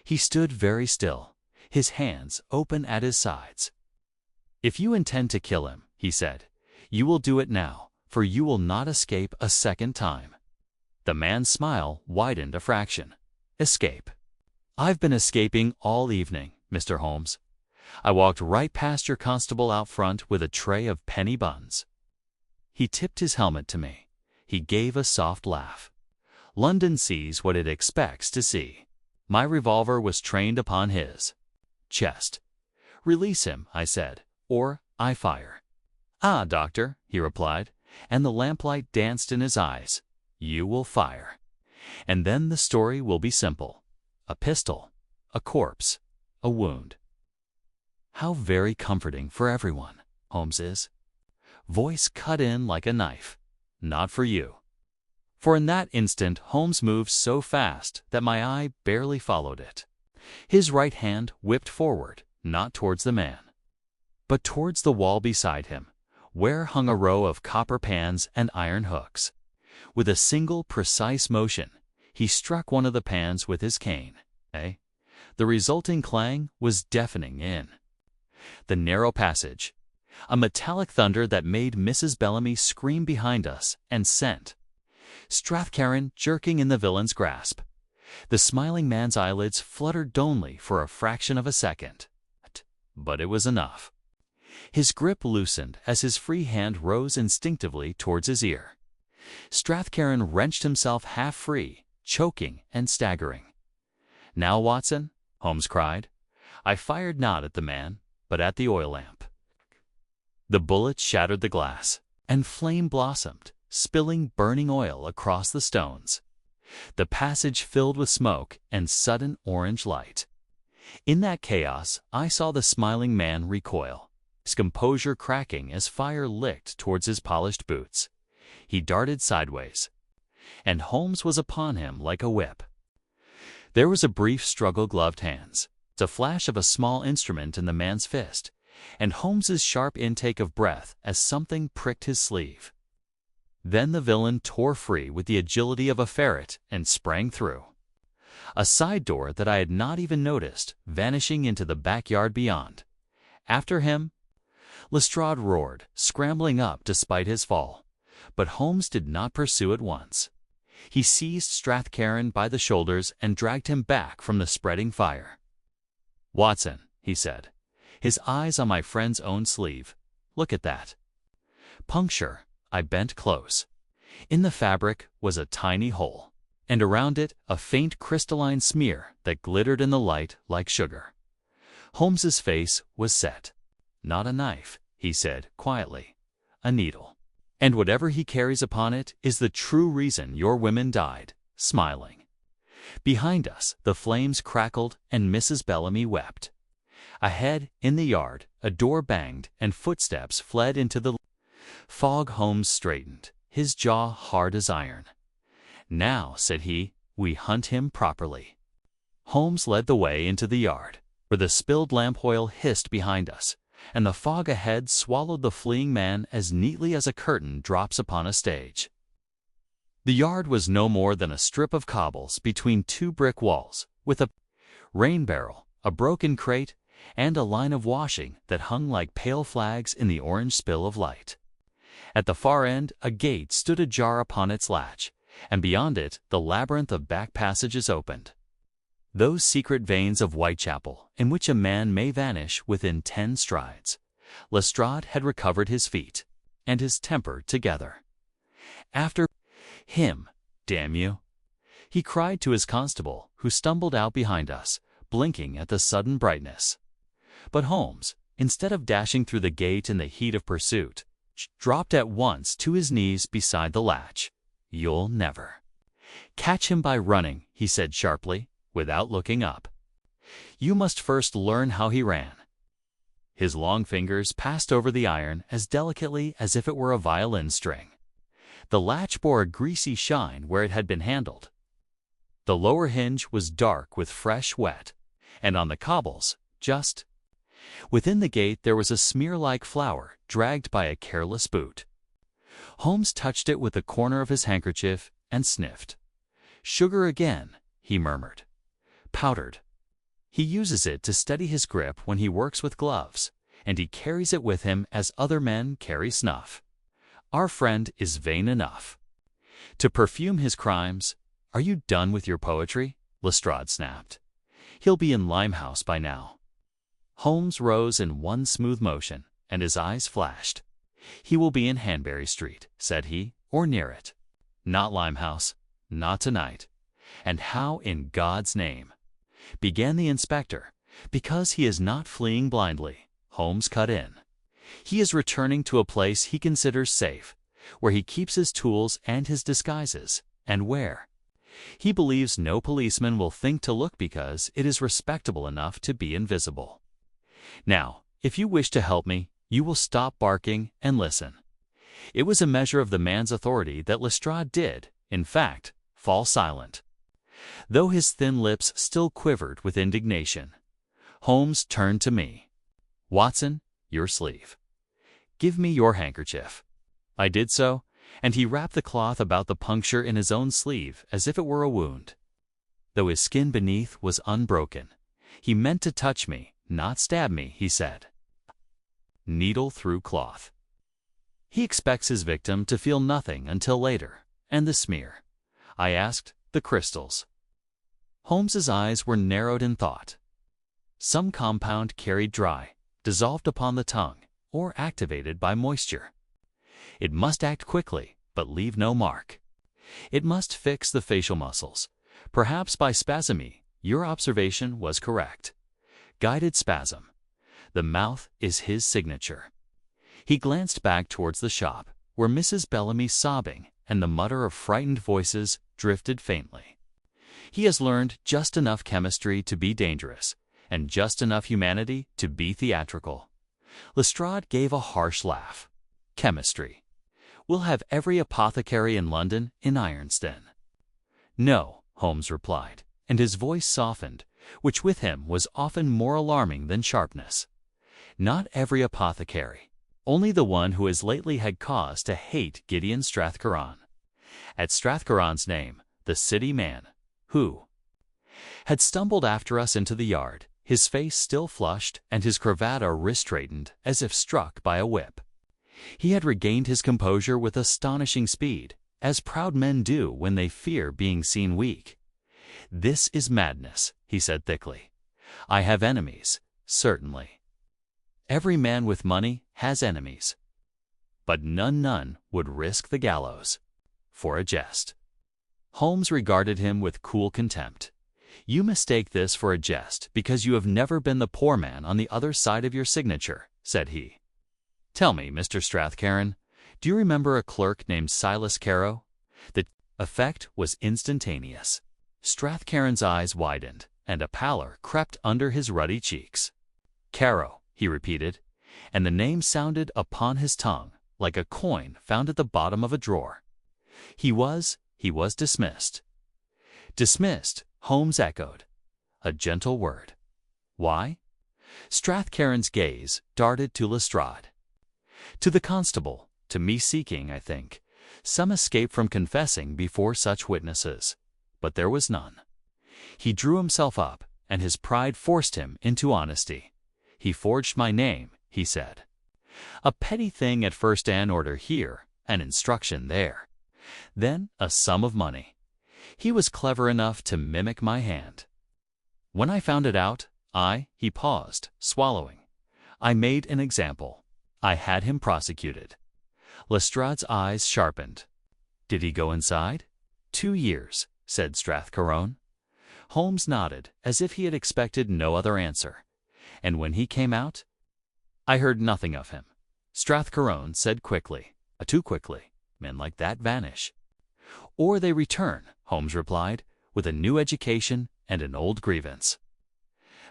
He stood very still, his hands open at his sides. "If you intend to kill him," he said, "you will do it now, for you will not escape a second time." The man's smile widened a fraction. "Escape? I've been escaping all evening, Mr. Holmes. I walked right past your constable out front with a tray of penny buns." He tipped his helmet to me. He gave a soft laugh. London sees what it expects to see. My revolver was trained upon his chest. "Release him," I said, "or I fire." "Ah, doctor," he replied, and the lamplight danced in his eyes, "you will fire. And then the story will be simple. A pistol, a corpse, a wound." How very comforting for everyone, Holmes is. Voice cut in like a knife. "Not for you." For in that instant Holmes moved so fast that my eye barely followed it. His right hand whipped forward, not towards the man, but towards the wall beside him, where hung a row of copper pans and iron hooks. With a single precise motion, he struck one of the pans with his cane. The resulting clang was deafening in the narrow passage, a metallic thunder that made Mrs. Bellamy scream behind us and sent Strathcarron jerking in the villain's grasp. The smiling man's eyelids fluttered dully for a fraction of a second, but it was enough. His grip loosened as his free hand rose instinctively towards his ear. Strathcarron wrenched himself half free, choking and staggering. "Now, Watson," Holmes cried. I fired not at the man, but at the oil lamp. The bullet shattered the glass, and flame blossomed, spilling burning oil across the stones. The passage filled with smoke and sudden orange light. In that chaos, I saw the smiling man recoil, his composure cracking as fire licked towards his polished boots. He darted sideways, and Holmes was upon him like a whip. There was a brief struggle, gloved hands, the flash of a small instrument in the man's fist, and Holmes's sharp intake of breath as something pricked his sleeve. Then the villain tore free with the agility of a ferret and sprang through a side door that I had not even noticed, vanishing into the backyard beyond. After him, Lestrade roared, scrambling up despite his fall. But Holmes did not pursue at once. He seized Strathcarron by the shoulders and dragged him back from the spreading fire. "Watson," he said, his eyes on my friend's own sleeve, "look at that puncture." I bent close. In the fabric was a tiny hole, and around it a faint crystalline smear that glittered in the light like sugar. Holmes's face was set. "Not a knife," he said quietly, "a needle. And whatever he carries upon it is the true reason your women died," smiling. Behind us the flames crackled and Mrs. Bellamy wept. Ahead, in the yard, a door banged and footsteps fled into the fog. Holmes straightened, his jaw hard as iron. "Now," said he, "we hunt him properly." Holmes led the way into the yard, where the spilled lamp oil hissed behind us, and the fog ahead swallowed the fleeing man as neatly as a curtain drops upon a stage. The yard was no more than a strip of cobbles between two brick walls, with a rain barrel, a broken crate, and a line of washing that hung like pale flags in the orange spill of light. At the far end, a gate stood ajar upon its latch, and beyond it the labyrinth of back passages opened. Those secret veins of Whitechapel in which a man may vanish within 10 strides. Lestrade had recovered his feet and his temper together. "After him, damn you!" He cried to his constable, who stumbled out behind us, blinking at the sudden brightness. But Holmes, instead of dashing through the gate in the heat of pursuit, dropped at once to his knees beside the latch. "You'll never catch him by running," he said sharply, without looking up. "You must first learn how he ran." His long fingers passed over the iron as delicately as if it were a violin string. The latch bore a greasy shine where it had been handled. The lower hinge was dark with fresh wet, and on the cobbles, just within the gate, there was a smear-like flour dragged by a careless boot. Holmes touched it with the corner of his handkerchief and sniffed. "Sugar again," he murmured. "Powdered. He uses it to steady his grip when he works with gloves, and he carries it with him as other men carry snuff. Our friend is vain enough to perfume his crimes." "Are you done with your poetry?" Lestrade snapped. "He'll be in Limehouse by now." Holmes rose in one smooth motion, and his eyes flashed. "He will be in Hanbury Street," said he, "or near it. Not Limehouse. Not tonight." "And how in God's name—" began the inspector. "Because he is not fleeing blindly," Holmes cut in. "He is returning to a place he considers safe, where he keeps his tools and his disguises, and where he believes no policeman will think to look because it is respectable enough to be invisible. Now, if you wish to help me, you will stop barking and listen." It was a measure of the man's authority that Lestrade did, in fact, fall silent, though his thin lips still quivered with indignation. Holmes turned to me. "Watson, your sleeve. Give me your handkerchief." I did so, and he wrapped the cloth about the puncture in his own sleeve as if it were a wound. Though his skin beneath was unbroken, he meant to touch me, not stab me, he said. Needle through cloth. He expects his victim to feel nothing until later. "And the smear?" I asked. "The crystals?" Holmes's eyes were narrowed in thought. "Some compound carried dry, dissolved upon the tongue, or activated by moisture. It must act quickly, but leave no mark. It must fix the facial muscles, perhaps by spasmy." Your observation was correct. Guided spasm. The mouth is his signature. He glanced back towards the shop, where Mrs. Bellamy's sobbing and the mutter of frightened voices drifted faintly. "He has learned just enough chemistry to be dangerous, and just enough humanity to be theatrical." Lestrade gave a harsh laugh. "Chemistry. We'll have every apothecary in London in Ironston." "No," Holmes replied, and his voice softened, which with him was often more alarming than sharpness. "Not every apothecary. Only the one who has lately had cause to hate Gideon Strathcoran." At Strathcoran's name, the city man, who had stumbled after us into the yard, his face still flushed and his cravat a wrist straightened as if struck by a whip. He had regained his composure with astonishing speed, as proud men do when they fear being seen weak. "This is madness," he said thickly. "I have enemies, certainly. Every man with money has enemies. But none would risk the gallows for a jest." Holmes regarded him with cool contempt. "You mistake this for a jest because you have never been the poor man on the other side of your signature," said he. "Tell me, Mr. Strathcairn, do you remember a clerk named Silas Carew?" The effect was instantaneous. Strathcairn's eyes widened, and a pallor crept under his ruddy cheeks. "Carew," he repeated, and the name sounded upon his tongue like a coin found at the bottom of a drawer. He was dismissed." "Dismissed," Holmes echoed. "A gentle word. Why?" Strathcairn's gaze darted to Lestrade. "To the constable, to me seeking, I think, some escape from confessing before such witnesses. But there was none. He drew himself up, and his pride forced him into honesty. He forged my name, he said. A petty thing at first, an order here, an instruction there. Then a sum of money. He was clever enough to mimic my hand. When I found it out, he paused, swallowing. I made an example. I had him prosecuted. Lestrade's eyes sharpened. Did he go inside? 2 years. said Strathcona. Holmes nodded, as if he had expected no other answer. And when he came out, I heard nothing of him. Strathcona said quickly, too quickly. Men like that vanish. Or they return, Holmes replied, with a new education and an old grievance.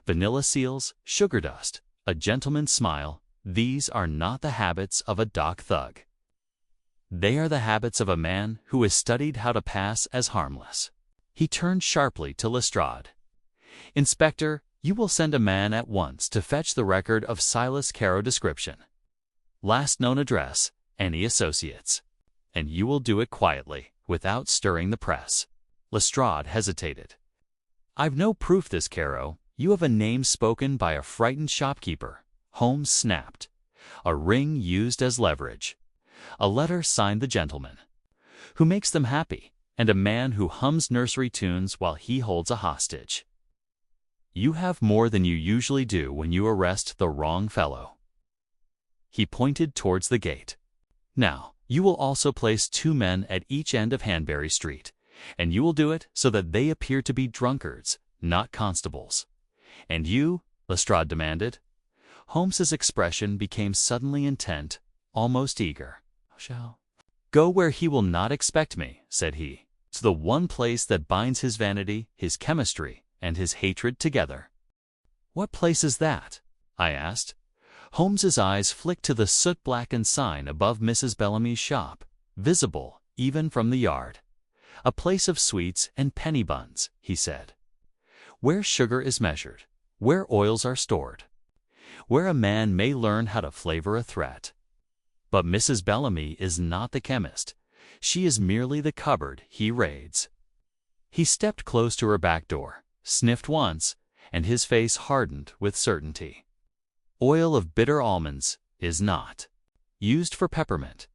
Vanilla seals, sugar dust, a gentleman's smile, these are not the habits of a dock thug. They are the habits of a man who has studied how to pass as harmless. He turned sharply to Lestrade. Inspector, you will send a man at once to fetch the record of Silas Carew description. Last known address, any associates. And you will do it quietly, without stirring the press. Lestrade hesitated. I've no proof this Carew. You have a name spoken by a frightened shopkeeper. Holmes snapped. A ring used as leverage. A letter signed the gentleman. Who makes them happy, and a man who hums nursery tunes while he holds a hostage. You have more than you usually do when you arrest the wrong fellow. He pointed towards the gate. Now, you will also place 2 men at each end of Hanbury Street, and you will do it so that they appear to be drunkards, not constables. And you? Lestrade demanded. Holmes's expression became suddenly intent, almost eager. Shall go where he will not expect me, said he, to the one place that binds his vanity, his chemistry, and his hatred together. What place is that? I asked. Holmes's eyes flicked to the soot-blackened sign above Mrs. Bellamy's shop, visible even from the yard. A place of sweets and penny buns, he said. Where sugar is measured, where oils are stored, where a man may learn how to flavor a threat. But Mrs. Bellamy is not the chemist. She is merely the cupboard he raids. He stepped close to her back door, sniffed once, and his face hardened with certainty. Oil of bitter almonds is not used for peppermint.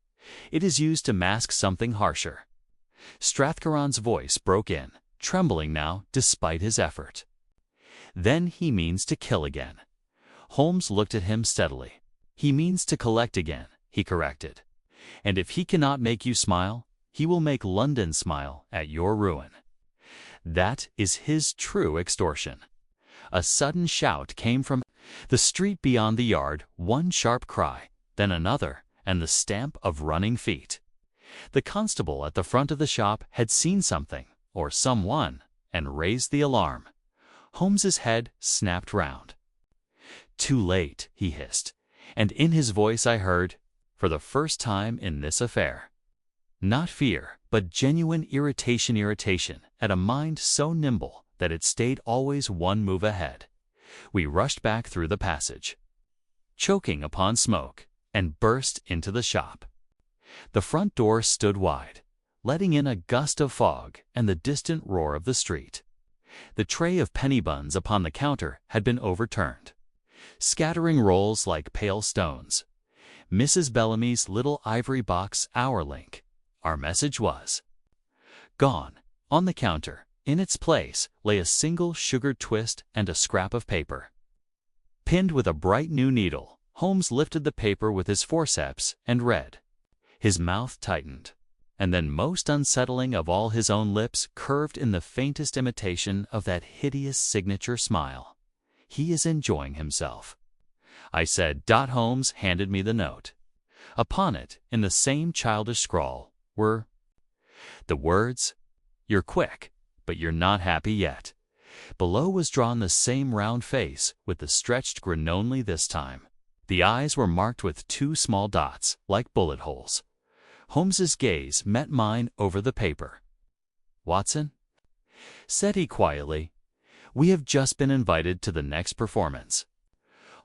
It is used to mask something harsher. Strathcona's voice broke in, trembling now despite his effort. Then he means to kill again. Holmes looked at him steadily. He means to collect again, he corrected. And if he cannot make you smile, he will make London smile at your ruin. That is his true extortion. A sudden shout came from the street beyond the yard, one sharp cry, then another, and the stamp of running feet. The constable at the front of the shop had seen something, or someone, and raised the alarm. Holmes's head snapped round. Too late, he hissed, and in his voice I heard, for the first time in this affair, not fear, but genuine irritation at a mind so nimble that it stayed always one move ahead. We rushed back through the passage, choking upon smoke, and burst into the shop. The front door stood wide, letting in a gust of fog and the distant roar of the street. The tray of penny buns upon the counter had been overturned, scattering rolls like pale stones. Mrs. Bellamy's little ivory box hour link. Our message was gone. On the counter, in its place, lay a single sugared twist and a scrap of paper. Pinned with a bright new needle, Holmes lifted the paper with his forceps and read. His mouth tightened, and then, most unsettling of all, his own lips curved in the faintest imitation of that hideous signature smile. He is enjoying himself, I said. Holmes handed me the note. Upon it, in the same childish scrawl, were the words, "You're quick, but you're not happy yet." Below was drawn the same round face, with the stretched grin only this time. The eyes were marked with 2 small dots, like bullet holes. Holmes's gaze met mine over the paper. "Watson," said he quietly, "we have just been invited to the next performance."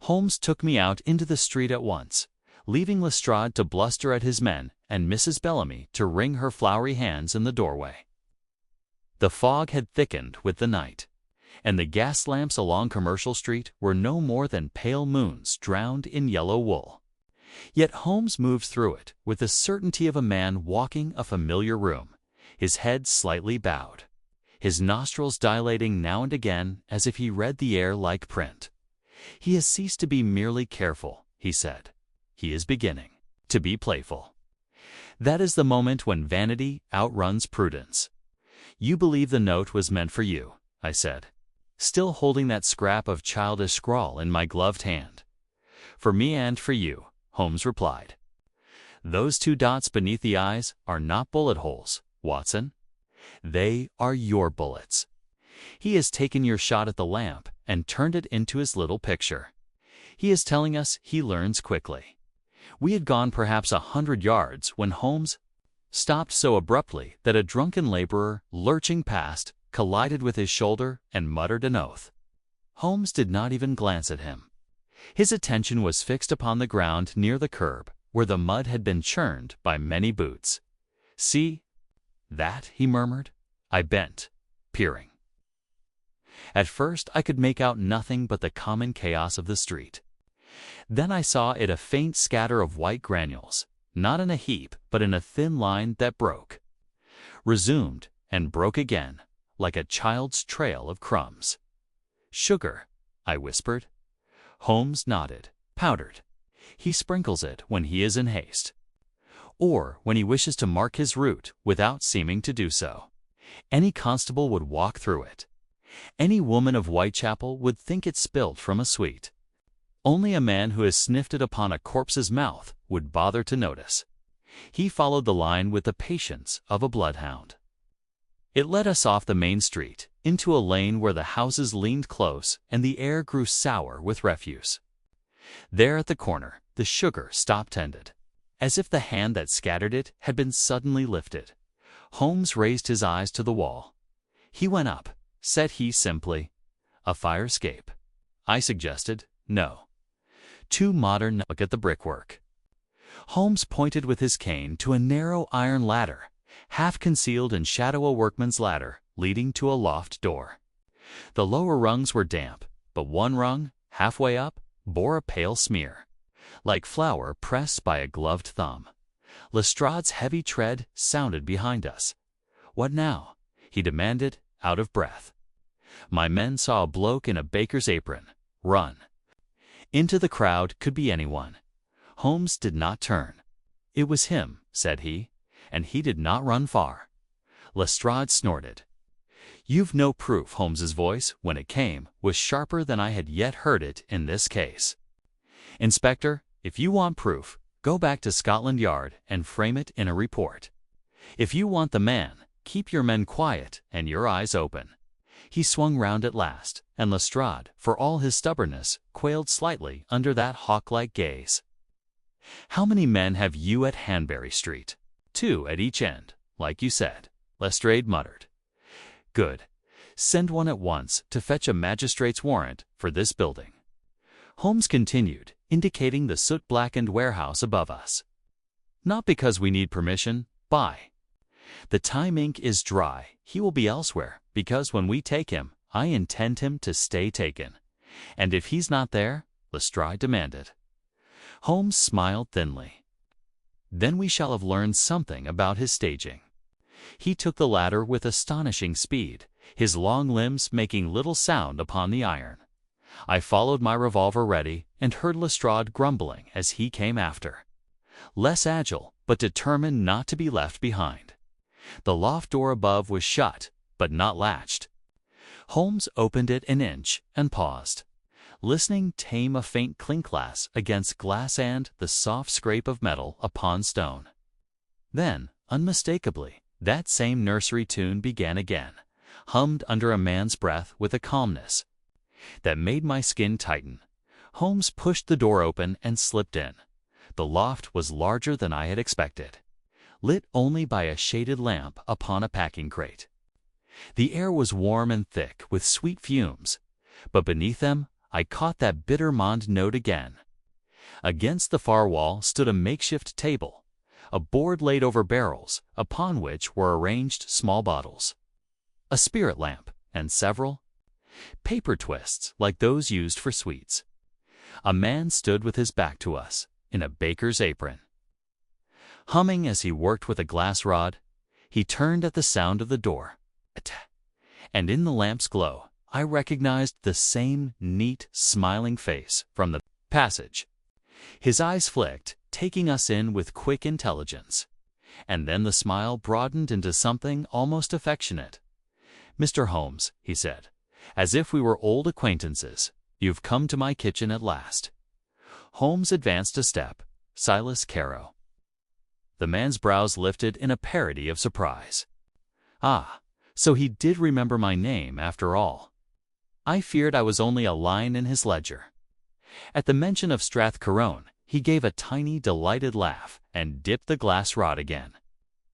Holmes took me out into the street at once, leaving Lestrade to bluster at his men and Mrs. Bellamy to wring her floury hands in the doorway. The fog had thickened with the night, and the gas lamps along Commercial Street were no more than pale moons drowned in yellow wool. Yet Holmes moved through it with the certainty of a man walking a familiar room, his head slightly bowed, his nostrils dilating now and again as if he read the air like print. He has ceased to be merely careful, he said. He is beginning to be playful. That is the moment when vanity outruns prudence. "You believe the note was meant for you," I said, still holding that scrap of childish scrawl in my gloved hand. "For me and for you," Holmes replied. "Those two dots beneath the eyes are not bullet holes, Watson. They are your bullets. He has taken your shot at the lamp and turned it into his little picture. He is telling us he learns quickly." We had gone perhaps 100 yards when Holmes stopped so abruptly that a drunken laborer, lurching past, collided with his shoulder and muttered an oath. Holmes did not even glance at him. His attention was fixed upon the ground near the curb, where the mud had been churned by many boots. "See that?" he murmured. I bent, peering. At first I could make out nothing but the common chaos of the street. Then I saw it a faint scatter of white granules, not in a heap, but in a thin line that broke, resumed, and broke again, like a child's trail of crumbs. "Sugar," I whispered. Holmes nodded, powdered. "He sprinkles it when he is in haste, or when he wishes to mark his route without seeming to do so. Any constable would walk through it. Any woman of Whitechapel would think it spilled from a sweet. Only a man who has sniffed it upon a corpse's mouth would bother to notice." He followed the line with the patience of a bloodhound. It led us off the main street, into a lane where the houses leaned close and the air grew sour with refuse. There at the corner, the sugar stopped ended, as if the hand that scattered it had been suddenly lifted. Holmes raised his eyes to the wall. "He went up," said he simply. "A fire escape?" I suggested. "No. Too modern. Look at the brickwork." Holmes pointed with his cane to a narrow iron ladder, half concealed in shadow, a workman's ladder leading to a loft door. The lower rungs were damp, but one rung, halfway up, bore a pale smear, like flour pressed by a gloved thumb. Lestrade's heavy tread sounded behind us. "What now?" he demanded, out of breath. My men saw a bloke in a baker's apron run. Into the crowd could be anyone. Holmes did not turn. "It was him," said he, "and he did not run far." Lestrade snorted. "You've no proof." Holmes's voice, when it came, was sharper than I had yet heard it in this case. "Inspector, if you want proof, go back to Scotland Yard and frame it in a report. If you want the man, keep your men quiet and your eyes open." He swung round at last, and Lestrade, for all his stubbornness, quailed slightly under that hawk-like gaze. "How many men have you at Hanbury Street?" "2 at each end, like you said," Lestrade muttered. "Good. Send one at once to fetch a magistrate's warrant for this building." Holmes continued, indicating the soot-blackened warehouse above us. "Not because we need permission. By the time ink is dry, he will be elsewhere, because when we take him, I intend him to stay taken." "And if he's not there?" Lestrade demanded. Holmes smiled thinly. "Then we shall have learned something about his staging." He took the ladder with astonishing speed, his long limbs making little sound upon the iron. I followed, my revolver ready, and heard Lestrade grumbling as he came after. Less agile, but determined not to be left behind. The loft door above was shut, but not latched. Holmes opened it an inch and paused, listening tame, a faint clink-class against glass and the soft scrape of metal upon stone. Then, unmistakably, that same nursery tune began again, hummed under a man's breath with a calmness that made my skin tighten. Holmes pushed the door open and slipped in. The loft was larger than I had expected, lit only by a shaded lamp upon a packing crate. The air was warm and thick with sweet fumes, but beneath them I caught that bitter Mond note again. Against the far wall stood a makeshift table, a board laid over barrels, upon which were arranged small bottles, a spirit lamp, and several paper twists like those used for sweets. A man stood with his back to us, in a baker's apron, humming as he worked with a glass rod. He turned at the sound of the door, and in the lamp's glow I recognized the same neat, smiling face from the passage. His eyes flicked, taking us in with quick intelligence, and then the smile broadened into something almost affectionate, "Mr. Holmes," he said, as if we were old acquaintances, "you've come to my kitchen at last." Holmes advanced a step. "Silas Caro." The man's brows lifted in a parody of surprise. Ah, so he did remember my name after all. I feared I was only a line in his ledger. At the mention of Strathcarone, he gave a tiny, delighted laugh and dipped the glass rod again.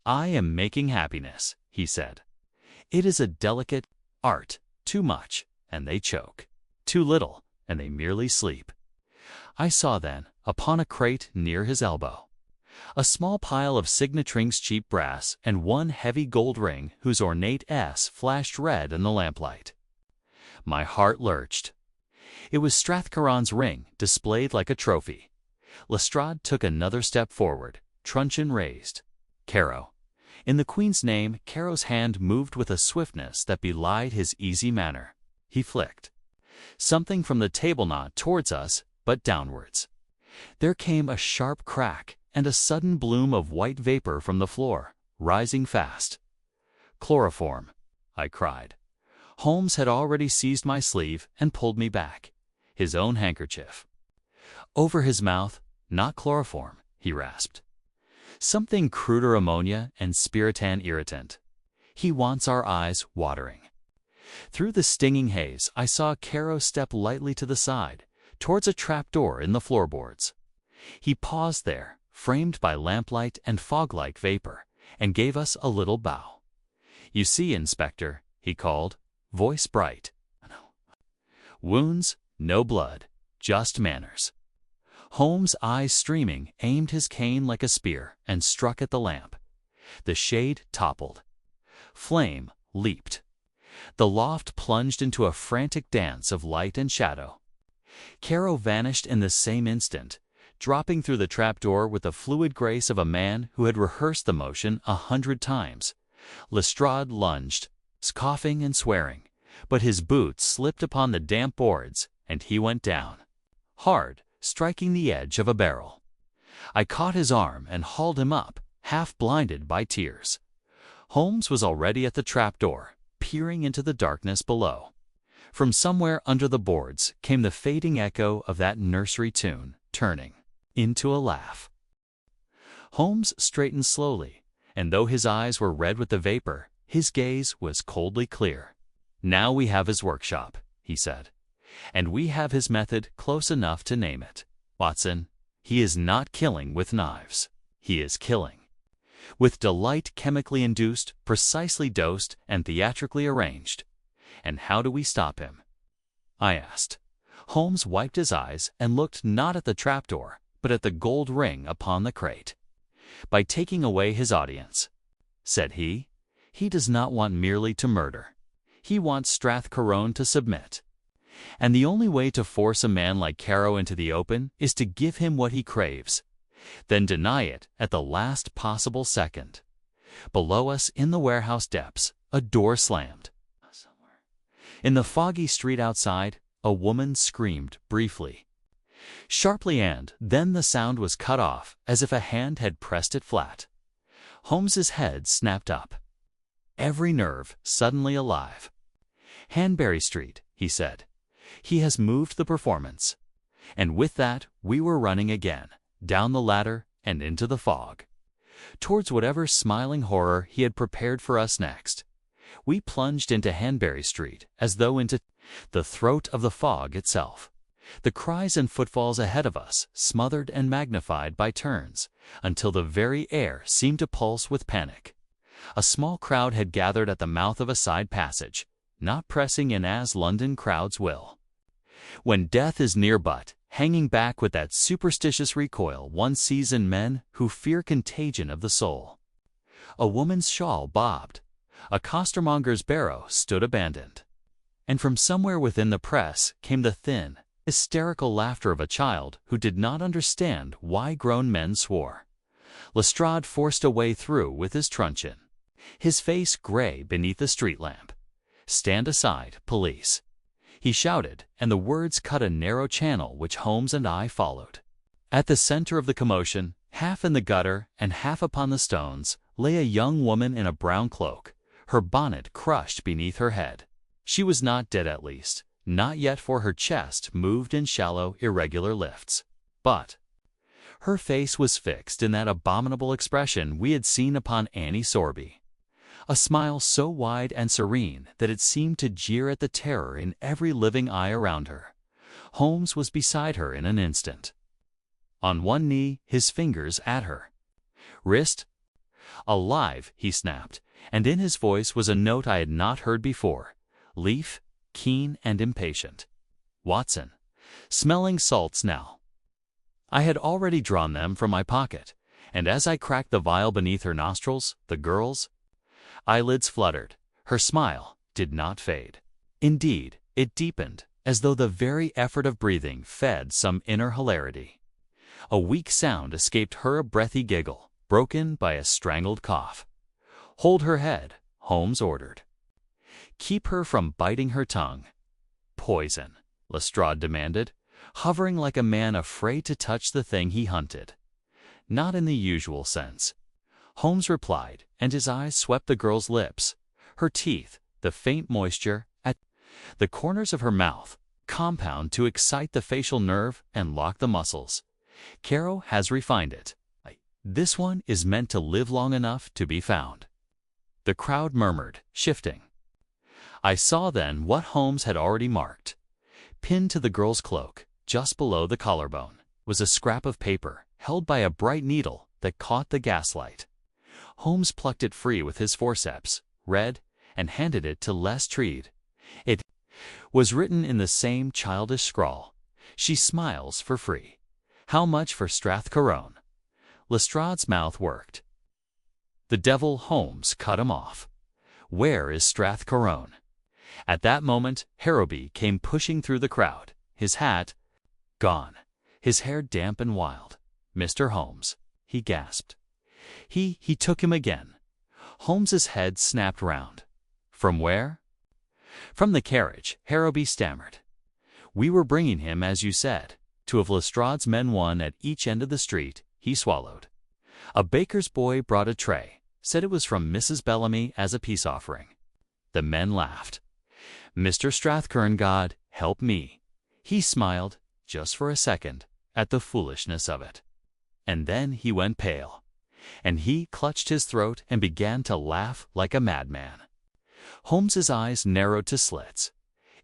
"I am making happiness," he said. "It is a delicate art. Too much, and they choke. Too little, and they merely sleep." I saw then, upon a crate near his elbow, a small pile of Signatring's cheap brass and one heavy gold ring whose ornate S flashed red in the lamplight. My heart lurched. It was Strathcarone's ring, displayed like a trophy. Lestrade took another step forward, truncheon raised. "Caro." In the Queen's name, Caro's hand moved with a swiftness that belied his easy manner. He flicked something from the table knot towards us, but downwards. There came a sharp crack and a sudden bloom of white vapor from the floor, rising fast. "Chloroform," I cried. Holmes had already seized my sleeve and pulled me back. His own handkerchief. Over his mouth, "Not chloroform," he rasped. "Something cruder ammonia and spiritan irritant. He wants our eyes watering." Through the stinging haze, I saw Caro step lightly to the side, towards a trapdoor in the floorboards. He paused there, framed by lamplight and fog-like vapor, and gave us a little bow. "You see, Inspector," he called, voice bright. "Wounds, no blood, just manners." Holmes, eyes streaming, aimed his cane like a spear and struck at the lamp. The shade toppled. Flame leaped. The loft plunged into a frantic dance of light and shadow. Caro vanished in the same instant, dropping through the trapdoor with the fluid grace of a man who had rehearsed the motion 100 times. Lestrade lunged, coughing and swearing, but his boots slipped upon the damp boards, and he went down, hard, striking the edge of a barrel. I caught his arm and hauled him up, half blinded by tears. Holmes was already at the trapdoor, peering into the darkness below. From somewhere under the boards came the fading echo of that nursery tune, turning into a laugh. Holmes straightened slowly, and though his eyes were red with the vapor, his gaze was coldly clear. "Now we have his workshop," he said, "and we have his method close enough to name it. Watson, he is not killing with knives. He is killing with delight, chemically induced, precisely dosed, and theatrically arranged. And how do we stop him?" I asked. Holmes wiped his eyes and looked not at the trapdoor, but at the gold ring upon the crate. "By taking away his audience," said he. "He does not want merely to murder. He wants Strathcarone to submit. And the only way to force a man like Caro into the open is to give him what he craves, then deny it at the last possible second." Below us, in the warehouse depths, a door slammed. In the foggy street outside, a woman screamed briefly, sharply, and then the sound was cut off as if a hand had pressed it flat. Holmes's head snapped up, every nerve suddenly alive. "Hanbury Street," he said. "He has moved the performance." And with that we were running again, down the ladder and into the fog, towards whatever smiling horror he had prepared for us next. We plunged into Hanbury Street as though into the throat of the fog itself. The cries and footfalls ahead of us smothered and magnified by turns, until the very air seemed to pulse with panic. A small crowd had gathered at the mouth of a side passage, not pressing in as London crowds will, when death is near, but hanging back with that superstitious recoil one sees in men who fear contagion of the soul. A woman's shawl bobbed. A costermonger's barrow stood abandoned. And from somewhere within the press came the thin, hysterical laughter of a child who did not understand why grown men swore. Lestrade forced a way through with his truncheon, his face gray beneath the street lamp. "Stand aside, police," he shouted, and the words cut a narrow channel which Holmes and I followed. At the center of the commotion, half in the gutter and half upon the stones, lay a young woman in a brown cloak, her bonnet crushed beneath her head. She was not dead, at least, not yet, for her chest moved in shallow, irregular lifts. But her face was fixed in that abominable expression we had seen upon Annie Sorby, a smile so wide and serene that it seemed to jeer at the terror in every living eye around her. Holmes was beside her in an instant. On one knee, his fingers at her wrist. "Alive," he snapped, and in his voice was a note I had not heard before, leaf, keen and impatient. "Watson, smelling salts now." I had already drawn them from my pocket, and as I cracked the vial beneath her nostrils, the girl's eyelids fluttered. Her smile did not fade. Indeed, it deepened, as though the very effort of breathing fed some inner hilarity. A weak sound escaped her, a breathy giggle, broken by a strangled cough. "Hold her head," Holmes ordered. "Keep her from biting her tongue." "Poison," Lestrade demanded, hovering like a man afraid to touch the thing he hunted. "Not in the usual sense," Holmes replied, and his eyes swept the girl's lips, her teeth, the faint moisture at the corners of her mouth, compound to excite the facial nerve and lock the muscles. "Caro has refined it. This one is meant to live long enough to be found." The crowd murmured, shifting. I saw then what Holmes had already marked. Pinned to the girl's cloak, just below the collarbone, was a scrap of paper held by a bright needle that caught the gaslight. Holmes plucked it free with his forceps, read, and handed it to Lestrade. It was written in the same childish scrawl. "She smiles for free. How much for Strathcarone?" Lestrade's mouth worked. "The devil!" Holmes cut him off. "Where is Strathcarone?" At that moment, Harrowby came pushing through the crowd, his hat gone, his hair damp and wild. "Mr. Holmes," he gasped. He took him again. Holmes's head snapped round. "From where?" "From the carriage," Harrowby stammered. "We were bringing him, as you said." Two of Lestrade's men, one at each end of the street, he swallowed. "A baker's boy brought a tray, said it was from Mrs. Bellamy as a peace offering." The men laughed. "Mr. Strathcarone, God help me." He smiled, just for a second, at the foolishness of it. And then he went pale, and he clutched his throat and began to laugh like a madman. Holmes's eyes narrowed to slits.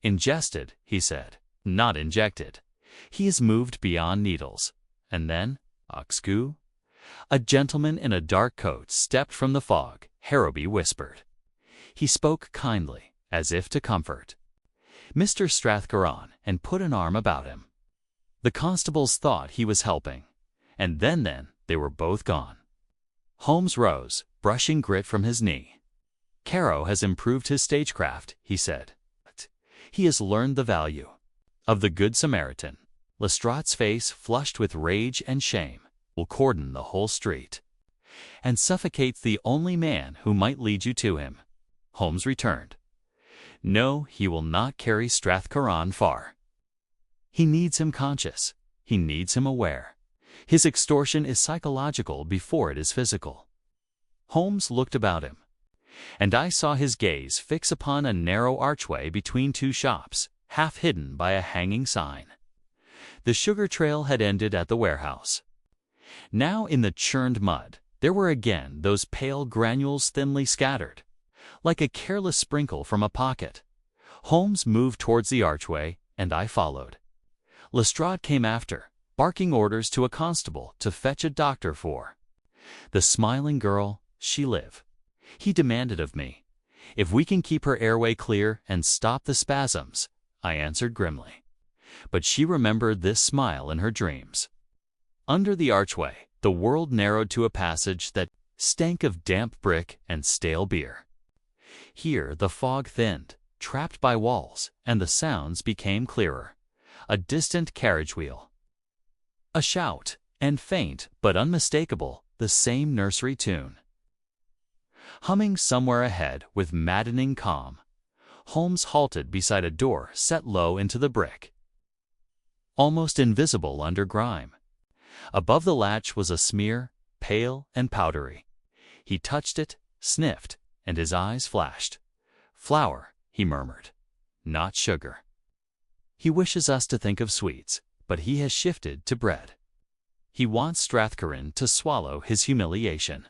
"Ingested," he said, "not injected. He is moved beyond needles." And then, "Oxcu?" A gentleman in a dark coat stepped from the fog, Harrowby whispered. He spoke kindly, as if to comfort Mr. Strathcarone, and put an arm about him. The constables thought he was helping, and then they were both gone. Holmes rose, brushing grit from his knee. "Caro has improved his stagecraft," he said. "He has learned the value of the Good Samaritan." Lestrade's face flushed with rage and shame. "Will cordon the whole street, and suffocates the only man who might lead you to him." Holmes returned. "No, he will not carry Strathcarone far. He needs him conscious. He needs him aware. His extortion is psychological before it is physical." Holmes looked about him, and I saw his gaze fix upon a narrow archway between two shops, half hidden by a hanging sign. The sugar trail had ended at the warehouse. Now in the churned mud, there were again those pale granules thinly scattered, like a careless sprinkle from a pocket. Holmes moved towards the archway, and I followed. Lestrade came after, barking orders to a constable to fetch a doctor for the smiling girl. "She live?" he demanded of me. "If we can keep her airway clear and stop the spasms," I answered grimly. But she remembered this smile in her dreams. Under the archway, the world narrowed to a passage that stank of damp brick and stale beer. Here the fog thinned, trapped by walls, and the sounds became clearer. A distant carriage wheel, a shout, and faint but unmistakable, the same nursery tune, humming somewhere ahead with maddening calm. Holmes halted beside a door set low into the brick, almost invisible under grime. Above the latch was a smear, pale and powdery. He touched it, sniffed, and his eyes flashed. "Flour," he murmured, "not sugar." He wishes us to think of sweets, but he has shifted to bread. He wants Strathcoran to swallow his humiliation.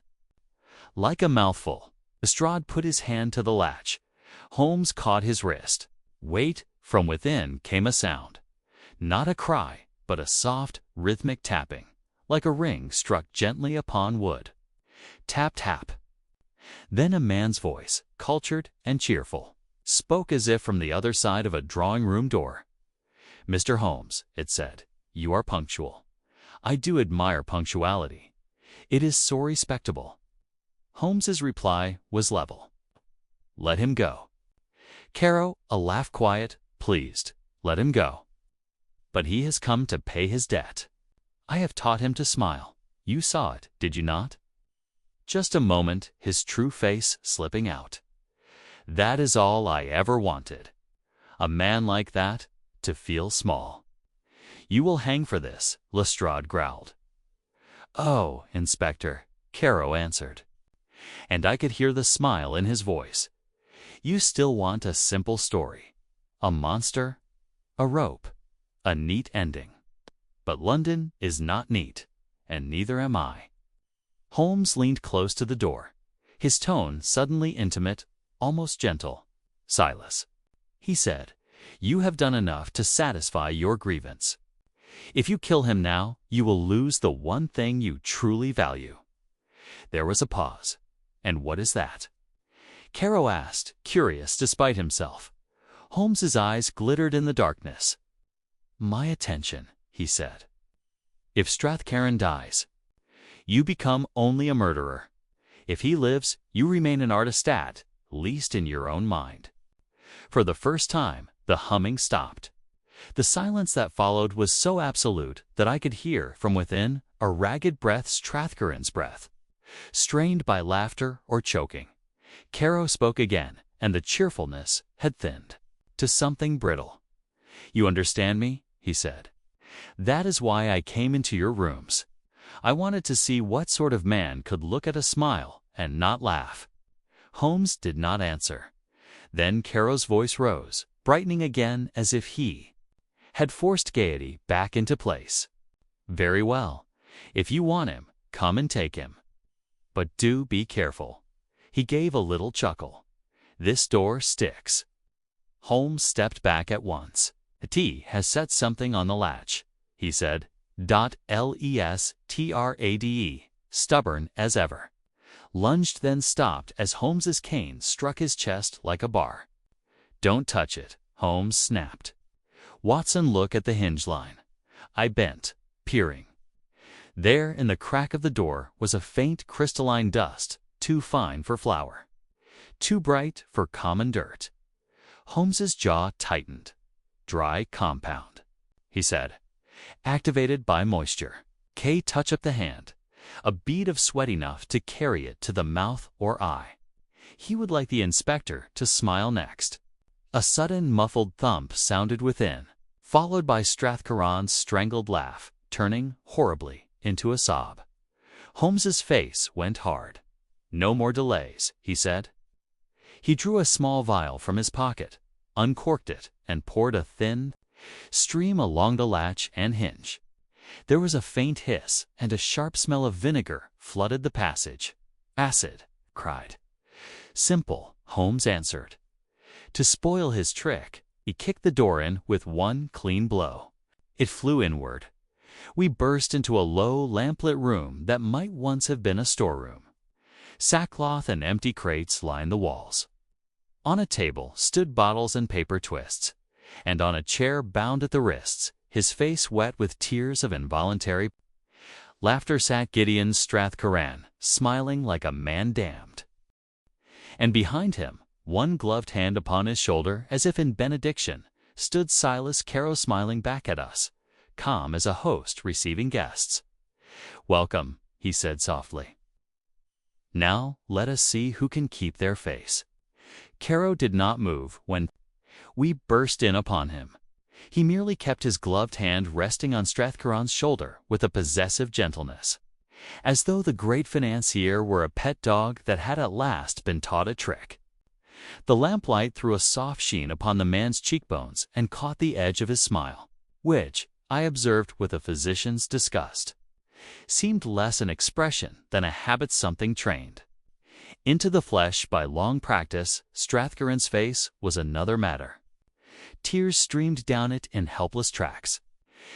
Like a mouthful, Lestrade put his hand to the latch. Holmes caught his wrist. Wait! From within came a sound. Not a cry, but a soft, rhythmic tapping, like a ring struck gently upon wood. Tap, tap. Then a man's voice, cultured and cheerful, spoke as if from the other side of a drawing-room door. "Mr. Holmes," it said, "you are punctual. I do admire punctuality. It is so respectable." Holmes's reply was level. "Let him go." Caro, a laugh quiet, pleased. "Let him go. But he has come to pay his debt. I have taught him to smile. You saw it, did you not?" Just a moment, his true face slipping out. "That is all I ever wanted. A man like that, to feel small." "You will hang for this," Lestrade growled. "Oh, Inspector," Caro answered. And I could hear the smile in his voice. "You still want a simple story. A monster, a rope, a neat ending. But London is not neat, and neither am I." Holmes leaned close to the door, his tone suddenly intimate, almost gentle. "Silas," he said, "you have done enough to satisfy your grievance. If you kill him now, you will lose the one thing you truly value." There was a pause. "And what is that?" Caro asked, curious despite himself. Holmes's eyes glittered in the darkness. "My attention," he said. "If Strathcoran dies, you become only a murderer. If he lives, you remain an artist at least in your own mind." For the first time, the humming stopped. The silence that followed was so absolute that I could hear from within a ragged breath, Strathcoran's breath, strained by laughter or choking. Caro spoke again, and the cheerfulness had thinned to something brittle. "You understand me?" he said. "That is why I came into your rooms. I wanted to see what sort of man could look at a smile and not laugh." Holmes did not answer. Then Caro's voice rose, brightening again as if he had forced gaiety back into place. "Very well. If you want him, come and take him. But do be careful." He gave a little chuckle. "This door sticks." Holmes stepped back at once. "T has set something on the latch," he said. "Lestrade, stubborn as ever." Lunged, then stopped as Holmes's cane struck his chest like a bar. "Don't touch it," Holmes snapped. "Watson, look at the hinge line." I bent, peering. There in the crack of the door was a faint crystalline dust, too fine for flour, too bright for common dirt. Holmes's jaw tightened. "Dry compound," he said. "Activated by moisture." Kay touched up the hand, a bead of sweat enough to carry it to the mouth or eye. He would like the inspector to smile next. A sudden muffled thump sounded within, followed by Strathcoran's strangled laugh, turning, horribly, into a sob. Holmes's face went hard. "No more delays," he said. He drew a small vial from his pocket, uncorked it, and poured a thin stream along the latch and hinge. There was a faint hiss, and a sharp smell of vinegar flooded the passage. "Acid," cried. "Simple," Holmes answered. To spoil his trick, he kicked the door in with one clean blow. It flew inward. We burst into a low, lamplit room that might once have been a storeroom. Sackcloth and empty crates lined the walls. On a table stood bottles and paper twists, and on a chair bound at the wrists, his face wet with tears of involuntary laughter, sat Gideon Strathcoran, smiling like a man damned. And behind him, one gloved hand upon his shoulder as if in benediction, stood Silas Caro, smiling back at us, calm as a host receiving guests. "Welcome," he said softly. "Now let us see who can keep their face." Caro did not move when we burst in upon him. He merely kept his gloved hand resting on Strathcoran's shoulder with a possessive gentleness. as though the great financier were a pet dog that had at last been taught a trick. The lamplight threw a soft sheen upon the man's cheekbones and caught the edge of his smile, which, I observed with a physician's disgust, seemed less an expression than a habit something trained. Into the flesh by long practice, Strathcoran's face was another matter. Tears streamed down it in helpless tracks.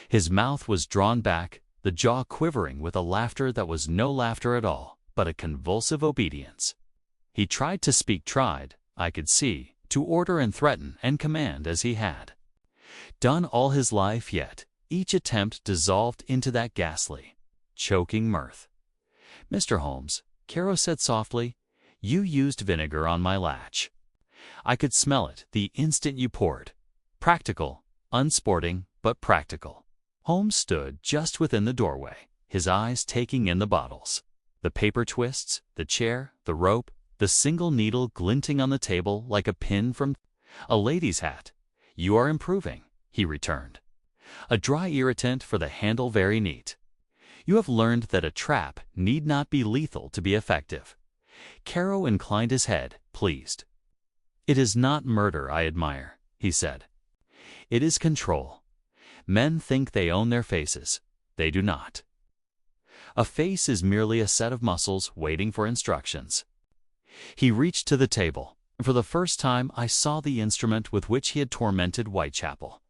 His mouth was drawn back, the jaw quivering with a laughter that was no laughter at all, but a convulsive obedience. He tried to speak, I could see, to order and threaten and command as he had done all his life, yet each attempt dissolved into that ghastly, choking mirth. "Mr. Holmes," Caro said softly, "you used vinegar on my latch. I could smell it the instant you poured. Practical, unsporting, but practical." Holmes stood just within the doorway, his eyes taking in the bottles, the paper twists, the chair, the rope, the single needle glinting on the table like a pin from a lady's hat. "You are improving," he returned. "A dry irritant for the handle, very neat. You have learned that a trap need not be lethal to be effective." Caro inclined his head, pleased. "It is not murder I admire," he said. "It is control. Men think they own their faces. They do not. A face is merely a set of muscles waiting for instructions." He reached to the table, and for the first time I saw the instrument with which he had tormented Whitechapel.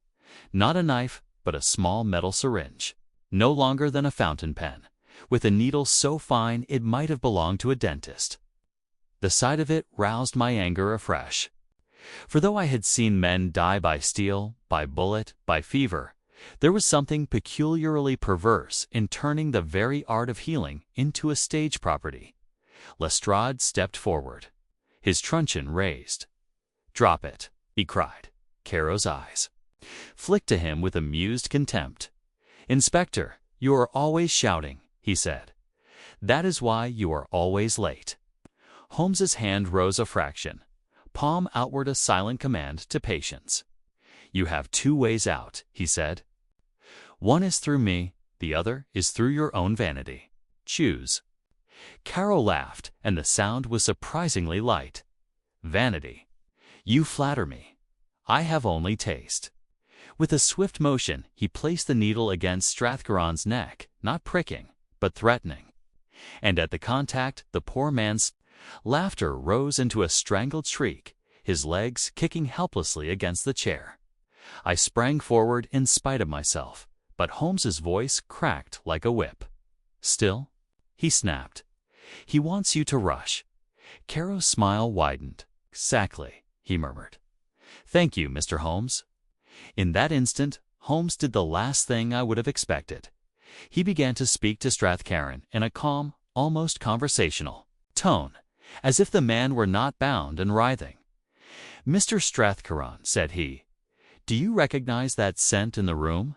Not a knife, but a small metal syringe, no longer than a fountain pen, with a needle so fine it might have belonged to a dentist. The sight of it roused my anger afresh. For though I had seen men die by steel, by bullet, by fever, there was something peculiarly perverse in turning the very art of healing into a stage property. Lestrade stepped forward, his truncheon raised. "Drop it," he cried. Caro's eyes flicked to him with amused contempt. "Inspector, you are always shouting," he said. "That is why you are always late." Holmes's hand rose a fraction, palm outward, a silent command to patience. "You have two ways out," he said. "One is through me, the other is through your own vanity. Choose." Caro laughed, and the sound was surprisingly light. "Vanity. You flatter me. I have only taste." With a swift motion, he placed the needle against Strathcoran's neck, not pricking, but threatening. And at the contact, the poor man's laughter rose into a strangled shriek, his legs kicking helplessly against the chair. I sprang forward in spite of myself, but Holmes's voice cracked like a whip. "Still?" he snapped. "He wants you to rush." Caro's smile widened. "Exactly," he murmured. "Thank you, Mr. Holmes." In that instant, Holmes did the last thing I would have expected. He began to speak to Strathcoran in a calm, almost conversational tone, as if the man were not bound and writhing. "Mr. Strathcoran," said he, "do you recognize that scent in the room?"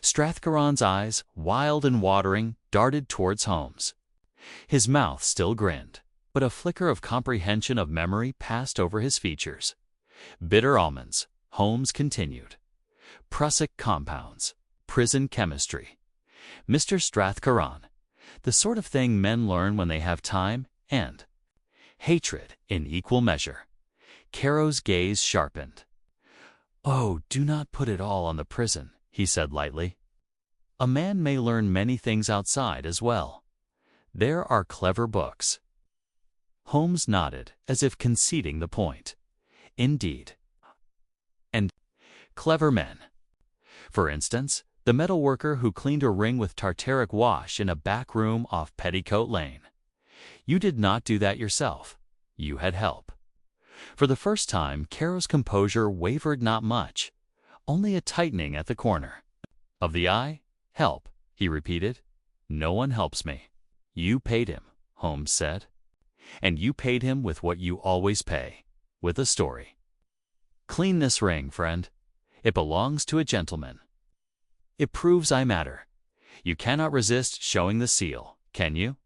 Strathcoran's eyes, wild and watering, darted towards Holmes. His mouth still grinned, but a flicker of comprehension of memory passed over his features. "Bitter almonds," Holmes continued. "Prussic compounds. Prison chemistry. Mr. Strathcoran, the sort of thing men learn when they have time, and hatred in equal measure." Caro's gaze sharpened. "Oh, do not put it all on the prison," he said lightly. "A man may learn many things outside as well. There are clever books." Holmes nodded, as if conceding the point. "Indeed. And clever men. For instance, the metal worker who cleaned a ring with tartaric wash in a back room off Petticoat Lane. You did not do that yourself. You had help." For the first time, Caro's composure wavered not much, only a tightening at the corner. "Of the eye? Help," he repeated. "No one helps me." "You paid him," Holmes said. "And you paid him with what you always pay, with a story. Clean this ring, friend. It belongs to a gentleman. It proves I matter. You cannot resist showing the seal, can you?"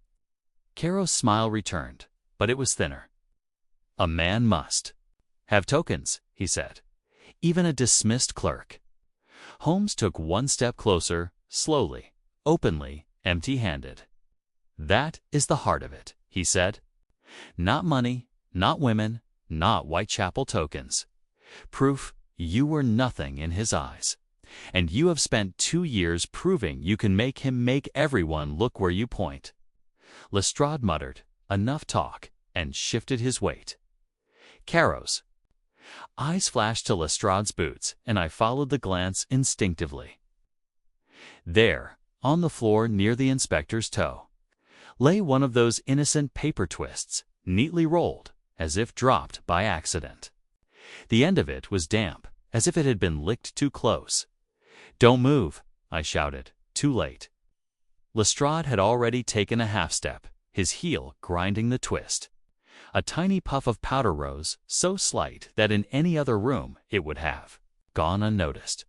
Caro's smile returned, but it was thinner. "A man must have tokens," he said. "Even a dismissed clerk." Holmes took one step closer, slowly, openly, empty-handed. "That is the heart of it," he said. "Not money, not women, not Whitechapel tokens. Proof you were nothing in his eyes. And you have spent 2 years proving you can make him make everyone look where you point." Lestrade muttered, "Enough talk," and shifted his weight. Caro's eyes flashed to Lestrade's boots, and I followed the glance instinctively. There, on the floor near the inspector's toe, lay one of those innocent paper twists, neatly rolled, as if dropped by accident. The end of it was damp, as if it had been licked too close. "Don't move," I shouted, too late. Lestrade had already taken a half-step, his heel grinding the twist. A tiny puff of powder rose, so slight that in any other room it would have gone unnoticed.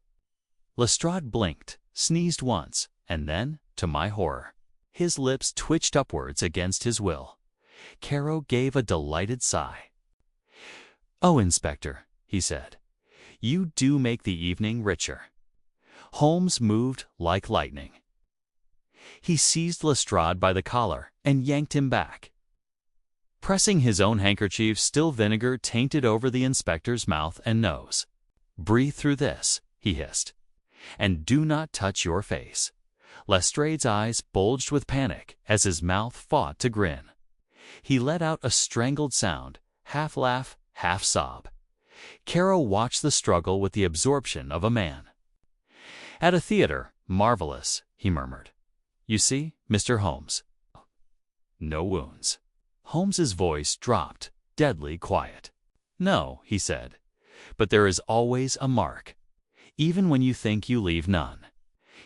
Lestrade blinked, sneezed once, and then, to my horror, his lips twitched upwards against his will. Caro gave a delighted sigh. "Oh, Inspector," he said, "you do make the evening richer." Holmes moved like lightning. He seized Lestrade by the collar and yanked him back. Pressing his own handkerchief, still vinegar tainted over the inspector's mouth and nose. "Breathe through this," he hissed, "and do not touch your face." Lestrade's eyes bulged with panic as his mouth fought to grin. He let out a strangled sound, half laugh, half sob. Caro watched the struggle with the absorption of a man. "At a theater, marvelous," he murmured. "You see, Mr. Holmes, no wounds." Holmes's voice dropped, deadly quiet. "No," he said, "but there is always a mark, even when you think you leave none."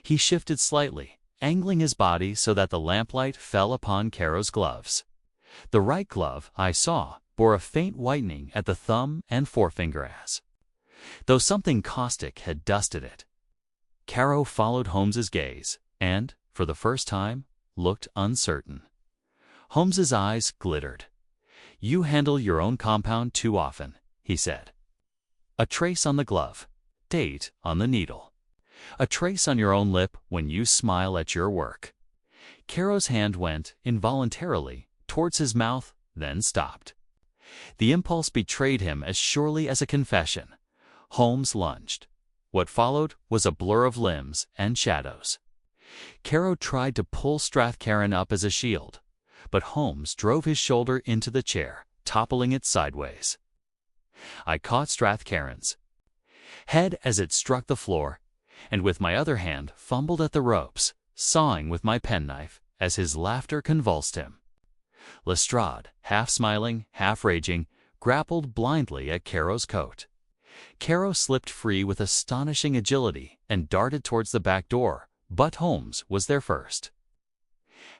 He shifted slightly, angling his body so that the lamplight fell upon Caro's gloves. The right glove, I saw, bore a faint whitening at the thumb and forefinger as though something caustic had dusted it. Caro followed Holmes's gaze and, for the first time, looked uncertain. Holmes's eyes glittered. "You handle your own compound too often," he said. "A trace on the glove, date on the needle. A trace on your own lip when you smile at your work." Caro's hand went, involuntarily, towards his mouth, then stopped. The impulse betrayed him as surely as a confession. Holmes lunged. What followed was a blur of limbs and shadows. Caro tried to pull Strathcairn up as a shield, but Holmes drove his shoulder into the chair, toppling it sideways. I caught Strathcairn's head as it struck the floor, and with my other hand fumbled at the ropes, sawing with my penknife as his laughter convulsed him. Lestrade, half smiling, half raging, grappled blindly at Caro's coat. Caro slipped free with astonishing agility and darted towards the back door, but Holmes was there first.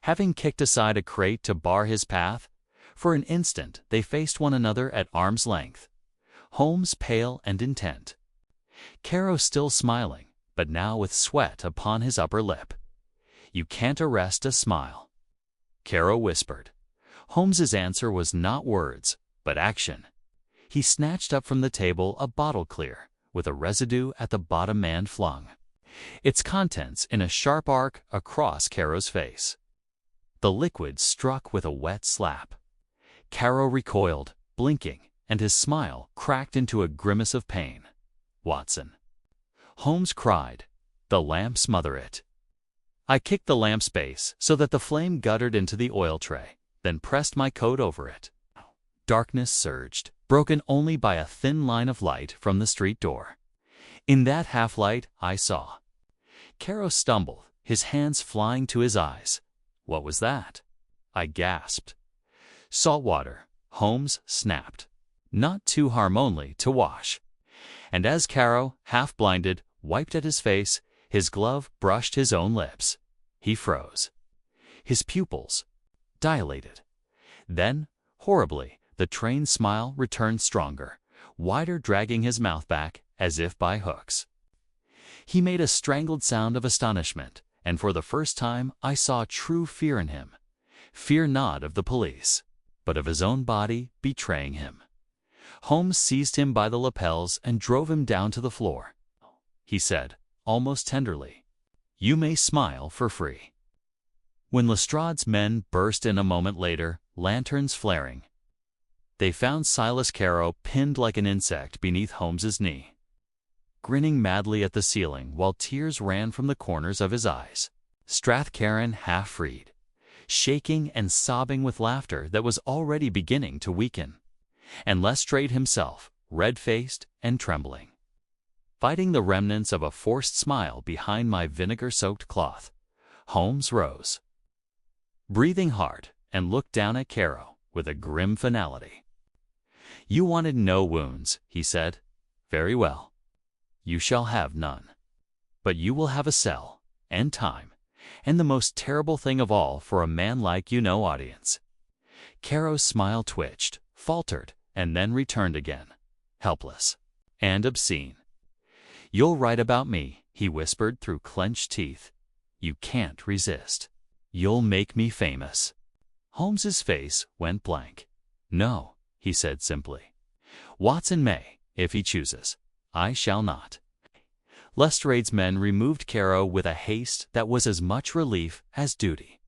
Having kicked aside a crate to bar his path, for an instant they faced one another at arm's length, Holmes pale and intent. Caro still smiling, but now with sweat upon his upper lip. "You can't arrest a smile," Caro whispered. Holmes's answer was not words, but action. He snatched up from the table a bottle clear, with a residue at the bottom man flung its contents in a sharp arc across Caro's face. The liquid struck with a wet slap. Caro recoiled, blinking, and his smile cracked into a grimace of pain. "Watson," Holmes cried, "the lamp smother it." I kicked the lamp's base so that the flame guttered into the oil tray, then pressed my coat over it. Darkness surged, broken only by a thin line of light from the street door. In that half-light I saw Caro stumble, his hands flying to his eyes. "What was that?" I gasped. "Salt water," Holmes snapped. "Not too harm only to wash." And as Caro, half-blinded, wiped at his face, his glove brushed his own lips. He froze. His pupils dilated. Then, horribly, the trained smile returned stronger, wider, dragging his mouth back as if by hooks. He made a strangled sound of astonishment, and for the first time I saw true fear in him. Fear not of the police, but of his own body betraying him. Holmes seized him by the lapels and drove him down to the floor. He said, almost tenderly, "You may smile for free." When Lestrade's men burst in a moment later, lanterns flaring, they found Silas Caro pinned like an insect beneath Holmes's knee, grinning madly at the ceiling while tears ran from the corners of his eyes. Strathcairn half-freed, shaking and sobbing with laughter that was already beginning to weaken, and Lestrade himself, red-faced and trembling, fighting the remnants of a forced smile behind my vinegar-soaked cloth. Holmes rose, breathing hard, and looked down at Caro with a grim finality. "You wanted no wounds," he said. "Very well. You shall have none. But you will have a cell, and time, and the most terrible thing of all for a man like you, no audience." Caro's smile twitched, faltered, and then returned again, helpless and obscene. "You'll write about me," he whispered through clenched teeth. "You can't resist. You'll make me famous." Holmes's face went blank. "No," he said simply. "Watson may, if he chooses. I shall not." Lestrade's men removed Caro with a haste that was as much relief as duty,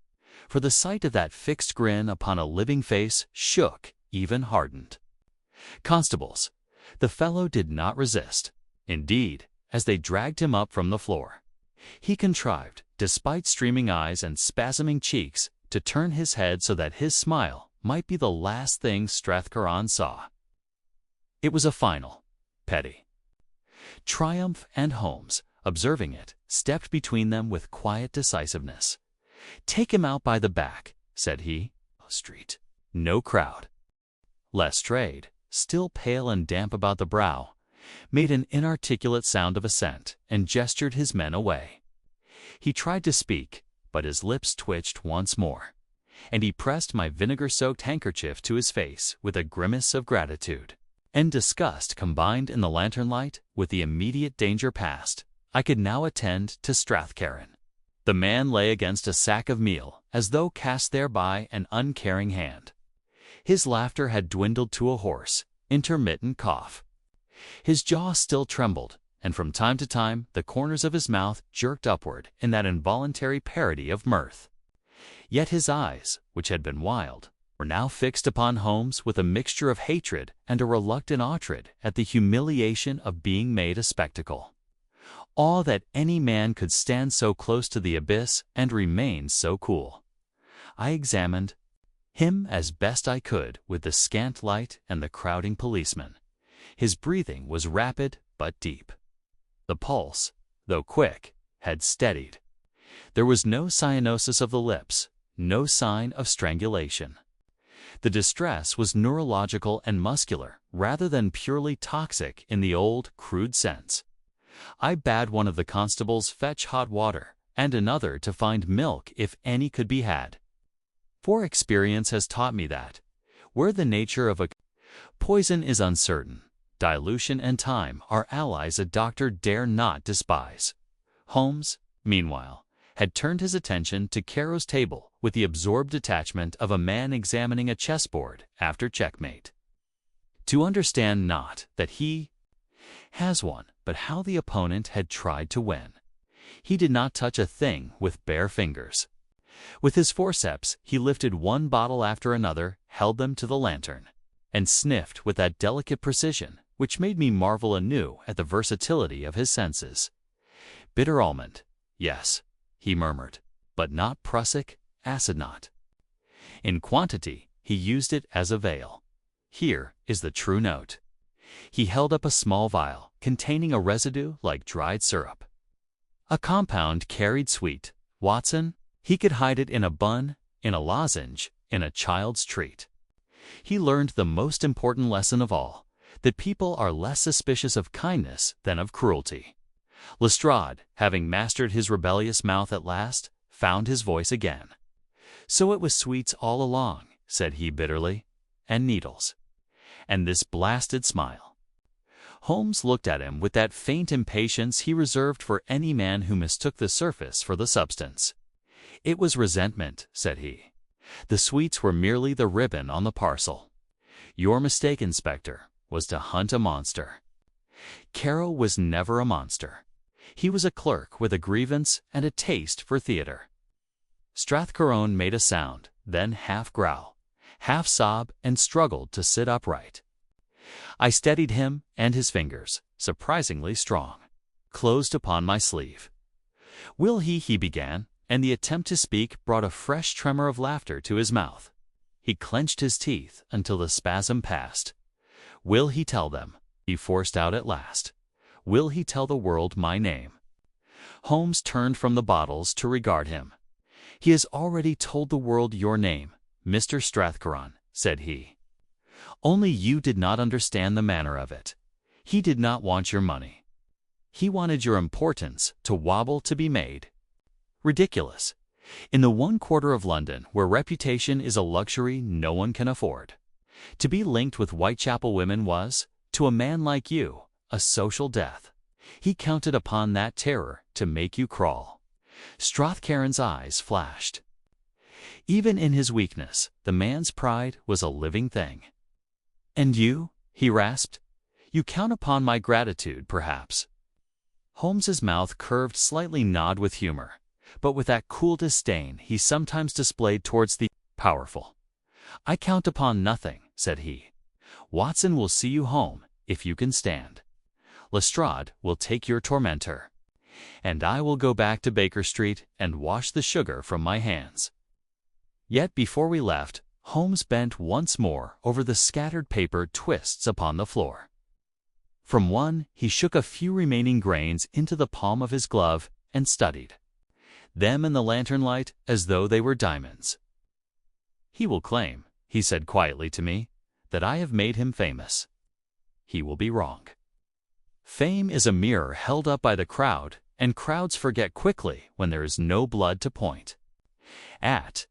for the sight of that fixed grin upon a living face shook, even hardened. "Constables," the fellow did not resist. Indeed, as they dragged him up from the floor, he contrived, despite streaming eyes and spasming cheeks, to turn his head so that his smile might be the last thing Strathcairn saw. It was a final, petty triumph, and Holmes, observing it, stepped between them with quiet decisiveness. "Take him out by the back," said he. "Street. No crowd." Lestrade, still pale and damp about the brow, made an inarticulate sound of assent and gestured his men away. He tried to speak, but his lips twitched once more, and he pressed my vinegar-soaked handkerchief to his face with a grimace of gratitude and disgust combined in the lantern light with the immediate danger past. I could now attend to Strathcairn. The man lay against a sack of meal as though cast there by an uncaring hand. His laughter had dwindled to a hoarse, intermittent cough. His jaw still trembled, and from time to time the corners of his mouth jerked upward in that involuntary parody of mirth. Yet his eyes, which had been wild, were now fixed upon Holmes with a mixture of hatred and a reluctant hatred at the humiliation of being made a spectacle. Awe that any man could stand so close to the abyss and remain so cool. I examined him as best I could with the scant light and the crowding policemen. His breathing was rapid but deep. The pulse, though quick, had steadied. There was no cyanosis of the lips, no sign of strangulation. The distress was neurological and muscular rather than purely toxic in the old, crude sense. I bade one of the constables fetch hot water and another to find milk if any could be had. For experience has taught me that, where the nature of a poison is uncertain, dilution and time are allies a doctor dare not despise. Holmes, meanwhile, had turned his attention to Caro's table with the absorbed detachment of a man examining a chessboard after checkmate. To understand not that he has won, but how the opponent had tried to win. He did not touch a thing with bare fingers. With his forceps he lifted one bottle after another, held them to the lantern, and sniffed with that delicate precision which made me marvel anew at the versatility of his senses. "Bitter almond, yes," he murmured, "but not prussic acid not. In quantity he used it as a veil. Here is the true note." He held up a small vial containing a residue like dried syrup. "A compound carried sweet, Watson. He could hide it in a bun, in a lozenge, in a child's treat." He learned the most important lesson of all, that people are less suspicious of kindness than of cruelty. Lestrade, having mastered his rebellious mouth at last, found his voice again. "So it was sweets all along," said he bitterly, "and needles. And this blasted smile." Holmes looked at him with that faint impatience he reserved for any man who mistook the surface for the substance. "It was resentment," said he. "The sweets were merely the ribbon on the parcel. Your mistake, Inspector, was to hunt a monster. Caro was never a monster. He was a clerk with a grievance and a taste for theater." Strathcona made a sound, then half growl, half sob, and struggled to sit upright. I steadied him, and his fingers, surprisingly strong, closed upon my sleeve. "Will he began, and the attempt to speak brought a fresh tremor of laughter to his mouth. He clenched his teeth until the spasm passed. "Will he tell them?" he forced out at last. "Will he tell the world my name?" Holmes turned from the bottles to regard him. "He has already told the world your name, Mr. Strathcona," said he. "Only you did not understand the manner of it. He did not want your money. He wanted your importance to wobble to be made. Ridiculous. In the one quarter of London where reputation is a luxury no one can afford. To be linked with Whitechapel women was, to a man like you, a social death. He counted upon that terror to make you crawl." Strathcona's eyes flashed. Even in his weakness, the man's pride was a living thing. "And you?" he rasped. "You count upon my gratitude, perhaps." Holmes's mouth curved slightly, gnawed with humor, but with that cool disdain he sometimes displayed towards the powerful. "I count upon nothing," said he. "Watson will see you home, if you can stand. Lestrade will take your tormentor. And I will go back to Baker Street and wash the sugar from my hands." Yet before we left, Holmes bent once more over the scattered paper twists upon the floor. From one he shook a few remaining grains into the palm of his glove and studied them in the lantern light as though they were diamonds. "He will claim," he said quietly to me, "that I have made him famous. He will be wrong. Fame is a mirror held up by the crowd, and crowds forget quickly when there is no blood to point at.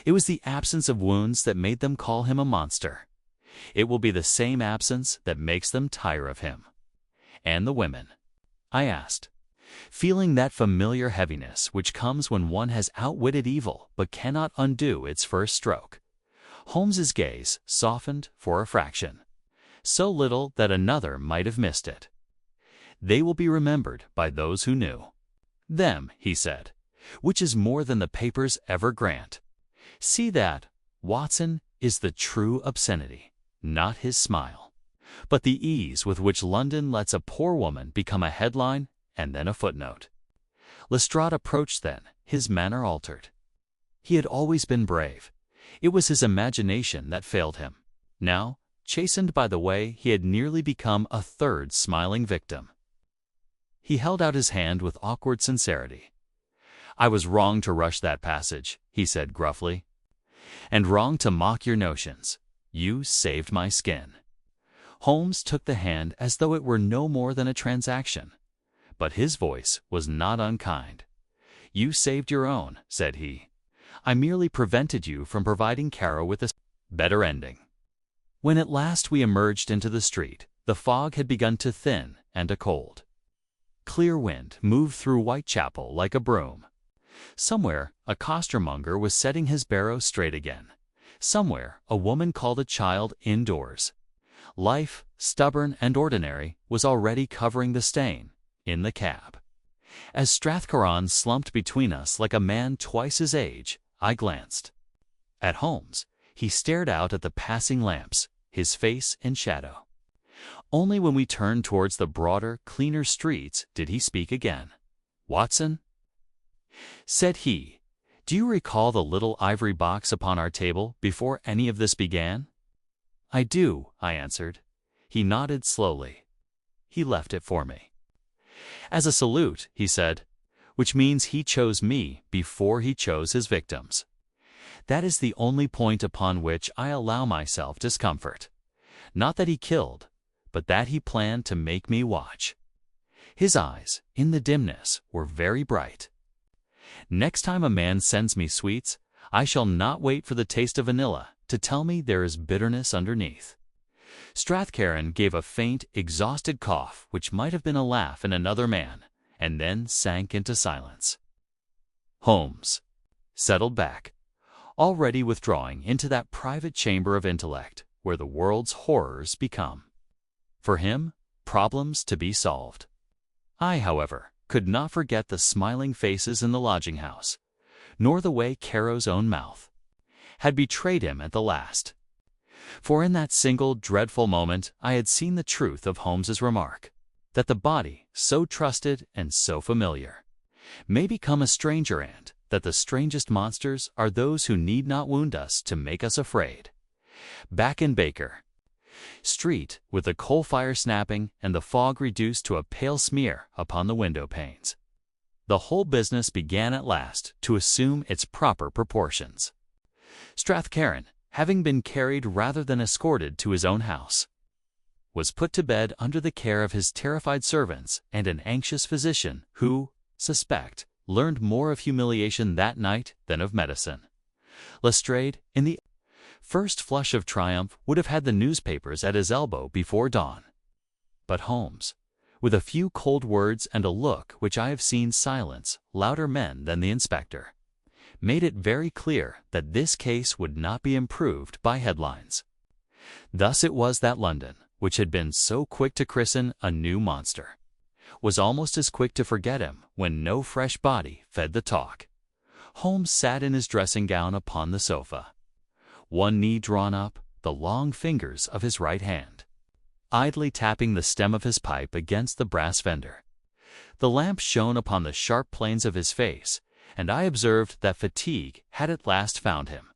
It was the absence of wounds that made them call him a monster. It will be the same absence that makes them tire of him." "And the women?" I asked, feeling that familiar heaviness which comes when one has outwitted evil but cannot undo its first stroke. Holmes's gaze softened for a fraction, so little that another might have missed it. "They will be remembered by those who knew them," he said, "which is more than the papers ever grant. See that, Watson, is the true obscenity, not his smile, but the ease with which London lets a poor woman become a headline and then a footnote." Lestrade approached then, his manner altered. He had always been brave. It was his imagination that failed him. Now, chastened by the way, he had nearly become a third smiling victim. He held out his hand with awkward sincerity. "I was wrong to rush that passage," he said gruffly, "and wrong to mock your notions. You saved my skin." Holmes took the hand as though it were no more than a transaction, but his voice was not unkind. "You saved your own," said he. "I merely prevented you from providing Caro with a better ending." When at last we emerged into the street, the fog had begun to thin and a cold, clear wind moved through Whitechapel like a broom. Somewhere a costermonger was setting his barrow straight again. Somewhere a woman called a child indoors. Life, stubborn and ordinary, was already covering the stain in the cab. As Strathcona slumped between us like a man twice his age, I glanced at Holmes. He stared out at the passing lamps, his face in shadow. Only when we turned towards the broader, cleaner streets did he speak again. "Watson," said he, "do you recall the little ivory box upon our table before any of this began?" "I do," I answered. He nodded slowly. "He left it for me." "As a salute," he said, "which means he chose me before he chose his victims. That is the only point upon which I allow myself discomfort. Not that he killed, but that he planned to make me watch." His eyes, in the dimness, were very bright. "Next time a man sends me sweets, I shall not wait for the taste of vanilla to tell me there is bitterness underneath." Strathcona gave a faint, exhausted cough which might have been a laugh in another man, and then sank into silence. Holmes settled back, already withdrawing into that private chamber of intellect where the world's horrors become, for him, problems to be solved. I, however, could not forget the smiling faces in the lodging-house, nor the way Caro's own mouth had betrayed him at the last. For in that single dreadful moment I had seen the truth of Holmes's remark, that the body, so trusted and so familiar, may become a stranger, and that the strangest monsters are those who need not wound us to make us afraid. Back in Baker Street, with the coal fire snapping and the fog reduced to a pale smear upon the window panes, the whole business began at last to assume its proper proportions. Strathcarron, having been carried rather than escorted to his own house, was put to bed under the care of his terrified servants and an anxious physician who, suspect, learned more of humiliation that night than of medicine. Lestrade, in the first flush of triumph, would have had the newspapers at his elbow before dawn. But Holmes, with a few cold words and a look which I have seen silence louder men than the inspector, made it very clear that this case would not be improved by headlines. Thus it was that London, which had been so quick to christen a new monster, was almost as quick to forget him when no fresh body fed the talk. Holmes sat in his dressing gown upon the sofa, one knee drawn up, the long fingers of his right hand idly tapping the stem of his pipe against the brass fender. The lamp shone upon the sharp planes of his face, and I observed that fatigue had at last found him.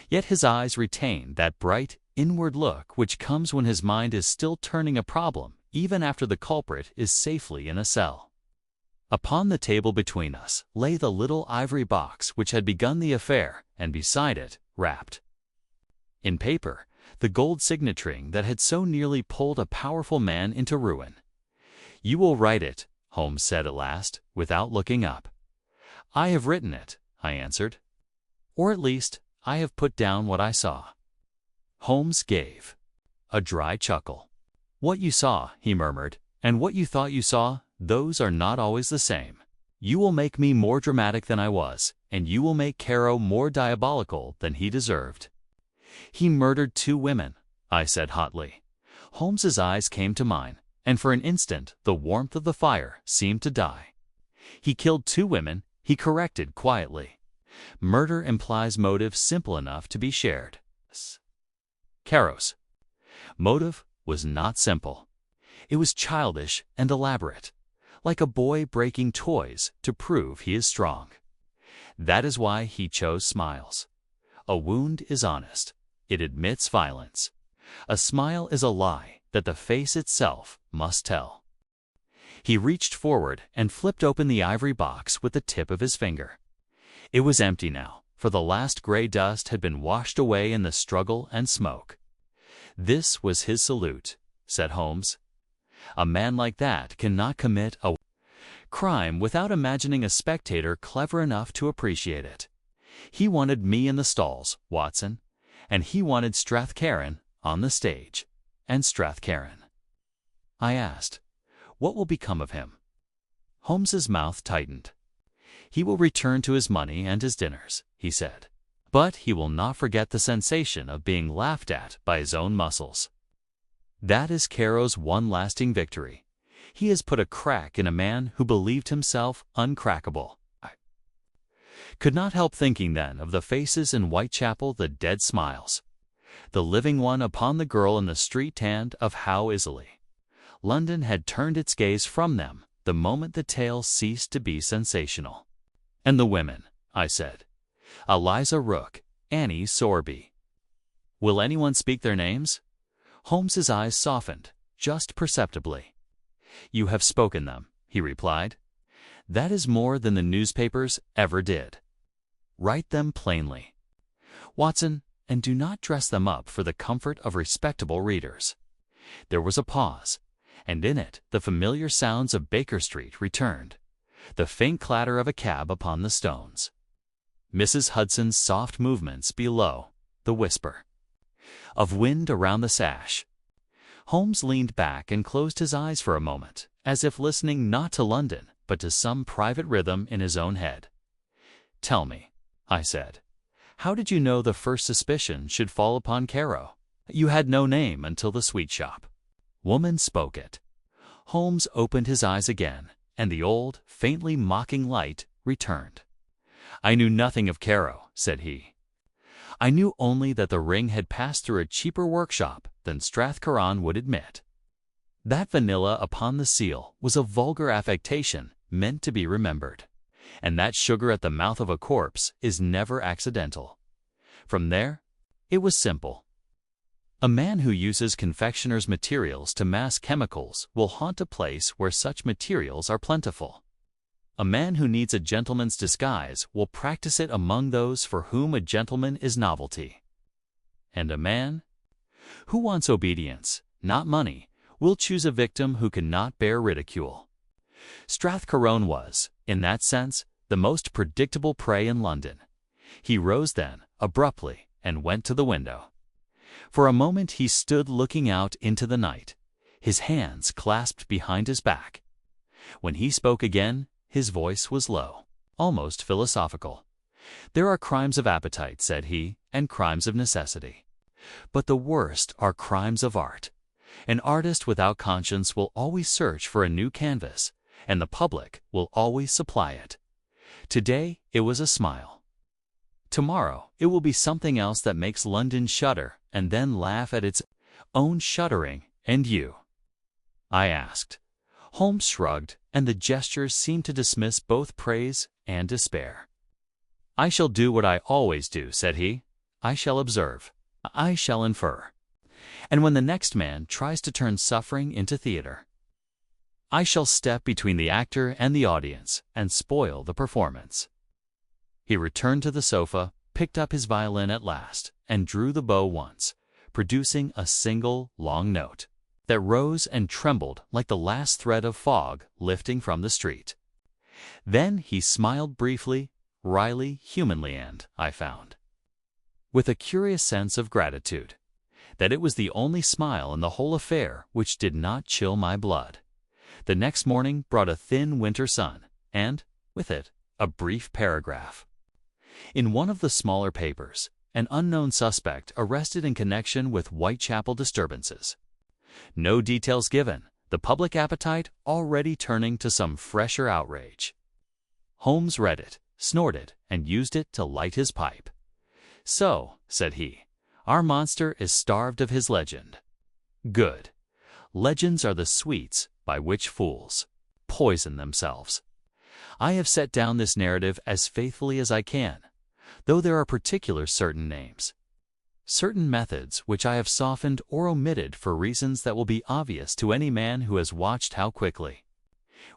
Yet his eyes retained that bright, inward look which comes when his mind is still turning a problem, even after the culprit is safely in a cell. Upon the table between us lay the little ivory box which had begun the affair, and beside it, wrapped in paper, the gold signet ring that had so nearly pulled a powerful man into ruin. "You will write it," Holmes said at last, without looking up. "I have written it," I answered. "Or at least, I have put down what I saw." Holmes gave a dry chuckle. "What you saw," he murmured, "and what you thought you saw, those are not always the same. You will make me more dramatic than I was, and you will make Caro more diabolical than he deserved." "He murdered 2 women," I said hotly. Holmes's eyes came to mine, and for an instant the warmth of the fire seemed to die. "He killed 2 women," he corrected quietly. "Murder implies motive simple enough to be shared." Caro's motive was not simple. It was childish and elaborate, like a boy breaking toys to prove he is strong. That is why he chose smiles. A wound is honest. It admits violence. A smile is a lie that the face itself must tell. He reached forward and flipped open the ivory box with the tip of his finger. It was empty now, for the last gray dust had been washed away in the struggle and smoke. "This was his salute," said Holmes. "A man like that cannot commit a crime without imagining a spectator clever enough to appreciate it. He wanted me in the stalls, Watson, and he wanted Strathcarron on the stage. And Strathcarron," I asked, "what will become of him?" Holmes's mouth tightened. "He will return to his money and his dinners," he said, "but he will not forget the sensation of being laughed at by his own muscles. That is Caro's one lasting victory. He has put a crack in a man who believed himself uncrackable." I could not help thinking then of the faces in Whitechapel, the dead smiles, the living one upon the girl in the street, and of how easily London had turned its gaze from them the moment the tale ceased to be sensational. "And the women," I said. "Eliza Rook, Annie Sorby. Will anyone speak their names?" Holmes's eyes softened, just perceptibly. "You have spoken them," he replied. "That is more than the newspapers ever did. Write them plainly, Watson, and do not dress them up for the comfort of respectable readers." There was a pause, and in it the familiar sounds of Baker Street returned, the faint clatter of a cab upon the stones, Mrs. Hudson's soft movements below, the whisper of wind around the sash. Holmes leaned back and closed his eyes for a moment, as if listening not to London, but to some private rhythm in his own head. "Tell me," I said, "how did you know the first suspicion should fall upon Caro? You had no name until the sweet shop." "Woman spoke it." Holmes opened his eyes again, and the old, faintly mocking light returned. "I knew nothing of Caro," said he. "I knew only that the ring had passed through a cheaper workshop than Strathcoran would admit. That vanilla upon the seal was a vulgar affectation meant to be remembered, and that sugar at the mouth of a corpse is never accidental. From there, it was simple. A man who uses confectioner's materials to mask chemicals will haunt a place where such materials are plentiful. A man who needs a gentleman's disguise will practice it among those for whom a gentleman is novelty. And a man who wants obedience, not money, will choose a victim who cannot bear ridicule. Strathcoran was, in that sense, the most predictable prey in London. He rose then, abruptly, and went to the window. For a moment he stood looking out into the night, his hands clasped behind his back. When he spoke again, his voice was low, almost philosophical. "There are crimes of appetite," said he, "and crimes of necessity. But the worst are crimes of art. An artist without conscience will always search for a new canvas, and the public will always supply it. Today it was a smile. Tomorrow it will be something else that makes London shudder and then laugh at its own shuddering. And you?" I asked. Holmes shrugged, and the gesture seemed to dismiss both praise and despair. "I shall do what I always do," said he. "I shall observe. I shall infer. And when the next man tries to turn suffering into theater, I shall step between the actor and the audience and spoil the performance." He returned to the sofa, picked up his violin at last, and drew the bow once, producing a single long note that rose and trembled like the last thread of fog lifting from the street. Then he smiled briefly, wryly, humanly, and, I found, with a curious sense of gratitude, that it was the only smile in the whole affair which did not chill my blood. The next morning brought a thin winter sun, and, with it, a brief paragraph. In one of the smaller papers, an unknown suspect arrested in connection with Whitechapel disturbances. No details given, the public appetite already turning to some fresher outrage. Holmes read it, snorted, and used it to light his pipe. "So," said he, "our monster is starved of his legend. Good. Legends are the sweets by which fools poison themselves. I have set down this narrative as faithfully as I can, though there are particular certain names, certain methods which I have softened or omitted for reasons that will be obvious to any man who has watched how quickly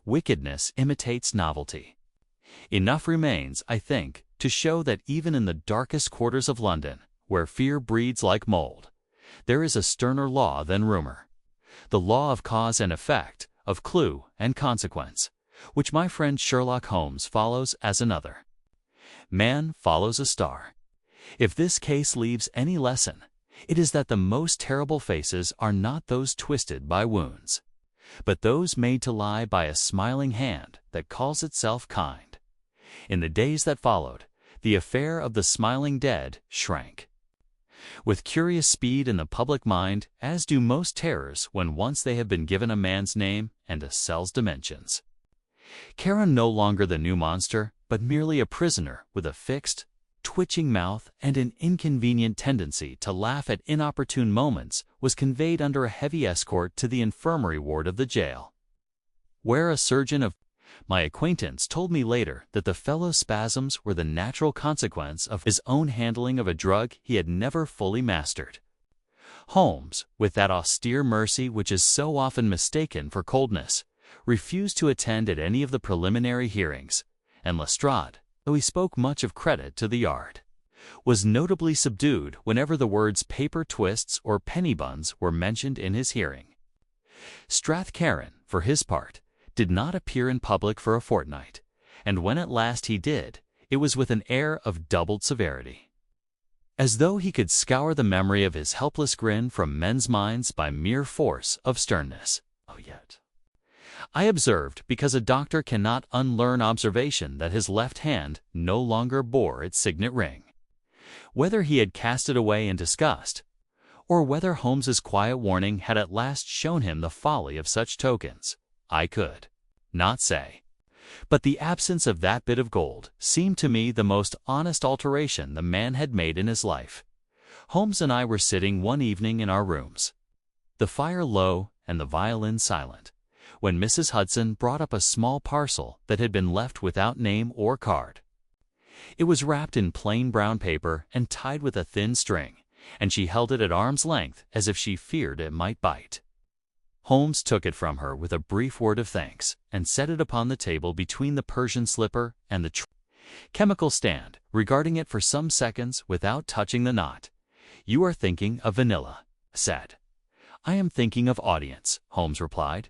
wickedness imitates novelty. Enough remains, I think, to show that even in the darkest quarters of London, where fear breeds like mold, there is a sterner law than rumor, the law of cause and effect, of clue and consequence, which my friend Sherlock Holmes follows as another. Man follows a star. If this case leaves any lesson, it is that the most terrible faces are not those twisted by wounds, but those made to lie by a smiling hand that calls itself kind. In the days that followed, the affair of the smiling dead shrank with curious speed in the public mind, as do most terrors when once they have been given a man's name and a cell's dimensions. Caro no longer the new monster, but merely a prisoner with a fixed, twitching mouth and an inconvenient tendency to laugh at inopportune moments, was conveyed under a heavy escort to the infirmary ward of the jail, where a surgeon of my acquaintance told me later that the fellow's spasms were the natural consequence of his own handling of a drug he had never fully mastered. Holmes, with that austere mercy which is so often mistaken for coldness, refused to attend at any of the preliminary hearings, and Lestrade, though he spoke much of credit to the yard, was notably subdued whenever the words paper twists or penny buns were mentioned in his hearing. Strathcoran, for his part, did not appear in public for a fortnight, and when at last he did, it was with an air of doubled severity, as though he could scour the memory of his helpless grin from men's minds by mere force of sternness. Oh, yet I observed, because a doctor cannot unlearn observation, that his left hand no longer bore its signet ring. Whether he had cast it away in disgust, or whether Holmes's quiet warning had at last shown him the folly of such tokens, I could not say. But the absence of that bit of gold seemed to me the most honest alteration the man had made in his life. Holmes and I were sitting one evening in our rooms, the fire low and the violin silent, when Mrs. Hudson brought up a small parcel that had been left without name or card. It was wrapped in plain brown paper and tied with a thin string, and she held it at arm's length as if she feared it might bite. Holmes took it from her with a brief word of thanks and set it upon the table between the Persian slipper and the chemical stand, regarding it for some seconds without touching the knot. "You are thinking of vanilla," I said. "I am thinking of audience," Holmes replied.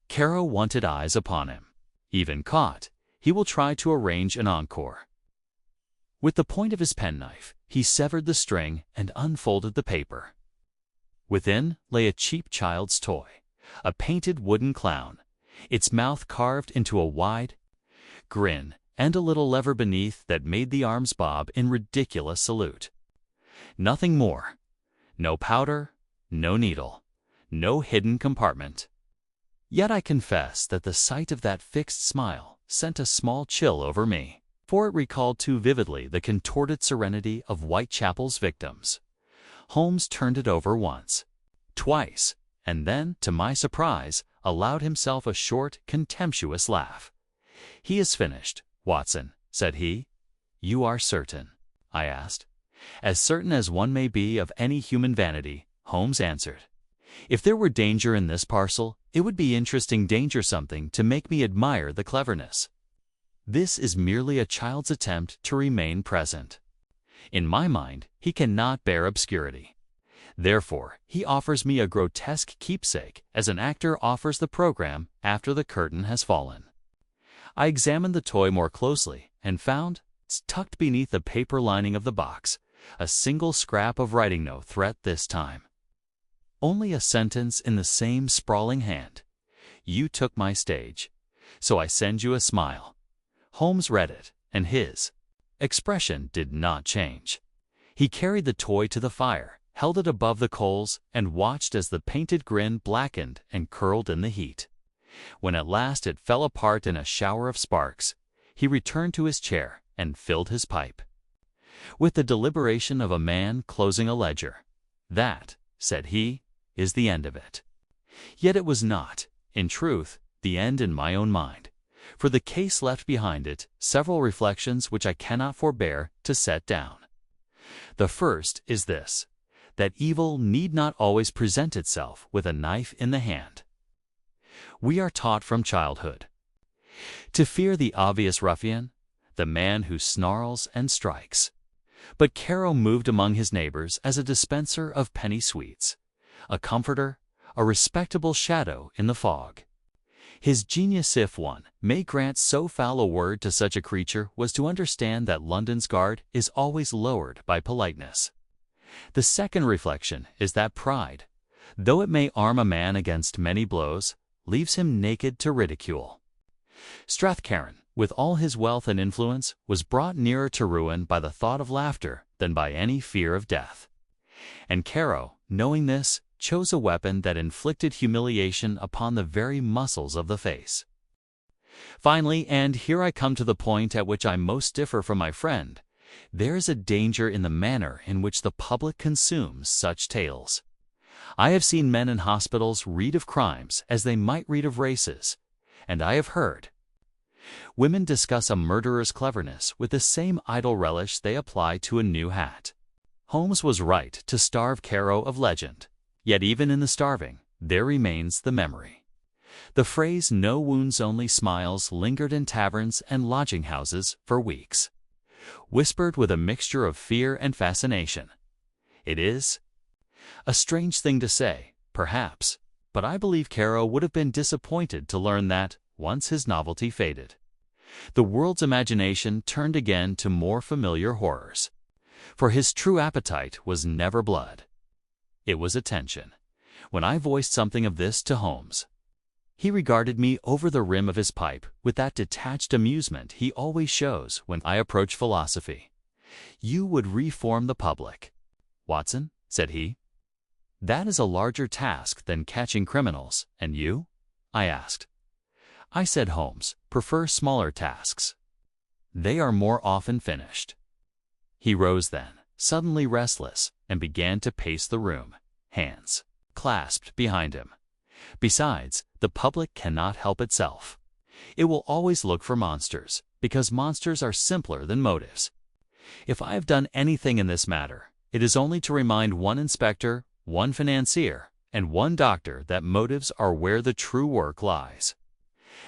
Caro wanted eyes upon him. Even caught, he will try to arrange an encore. With the point of his penknife, he severed the string and unfolded the paper. Within lay a cheap child's toy, a painted wooden clown, its mouth carved into a wide grin, and a little lever beneath that made the arms bob in ridiculous salute. Nothing more. No powder, no needle, no hidden compartment. Yet I confess that the sight of that fixed smile sent a small chill over me, for it recalled too vividly the contorted serenity of Whitechapel's victims. Holmes turned it over once, twice, and then, to my surprise, allowed himself a short, contemptuous laugh. "He is finished, Watson," said he. "You are certain?" I asked. "As certain as one may be of any human vanity," Holmes answered. "If there were danger in this parcel, it would be interesting danger, something to make me admire the cleverness. This is merely a child's attempt to remain present. In my mind, he cannot bear obscurity. Therefore, he offers me a grotesque keepsake as an actor offers the program after the curtain has fallen." I examined the toy more closely and found, tucked beneath the paper lining of the box, a single scrap of writing note thread this time. Only a sentence in the same sprawling hand. "You took my stage, so I send you a smile." Holmes read it, and his expression did not change. He carried the toy to the fire, held it above the coals, and watched as the painted grin blackened and curled in the heat. When at last it fell apart in a shower of sparks, he returned to his chair and filled his pipe. With the deliberation of a man closing a ledger. "That," said he, "is the end of it." Yet it was not, in truth, the end in my own mind, for the case left behind it several reflections which I cannot forbear to set down. The first is this, that evil need not always present itself with a knife in the hand. We are taught from childhood to fear the obvious ruffian, the man who snarls and strikes. But Caro moved among his neighbors as a dispenser of penny sweets, a comforter, a respectable shadow in the fog. His genius, if one may grant so foul a word to such a creature, was to understand that London's guard is always lowered by politeness. The second reflection is that pride, though it may arm a man against many blows, leaves him naked to ridicule. Strathcairn, with all his wealth and influence, was brought nearer to ruin by the thought of laughter than by any fear of death. And Caro, knowing this, chose a weapon that inflicted humiliation upon the very muscles of the face. Finally, and here I come to the point at which I most differ from my friend, there is a danger in the manner in which the public consumes such tales. I have seen men in hospitals read of crimes as they might read of races, and I have heard women discuss a murderer's cleverness with the same idle relish they apply to a new hat. Holmes was right to starve Caro of legend, yet even in the starving, there remains the memory. The phrase "no wounds, only smiles" lingered in taverns and lodging-houses for weeks, whispered with a mixture of fear and fascination. It is a strange thing to say, perhaps, but I believe Caro would have been disappointed to learn that, once his novelty faded, the world's imagination turned again to more familiar horrors. For his true appetite was never blood. It was attention. When I voiced something of this to Holmes, he regarded me over the rim of his pipe with that detached amusement he always shows when I approach philosophy. "You would reform the public, Watson," said he. "That is a larger task than catching criminals, and you?" I asked. I said Holmes, prefer smaller tasks. They are more often finished. He rose then, suddenly restless, and began to pace the room, hands clasped behind him. Besides, the public cannot help itself. It will always look for monsters, because monsters are simpler than motives. If I have done anything in this matter, it is only to remind one inspector, one financier, and one doctor that motives are where the true work lies.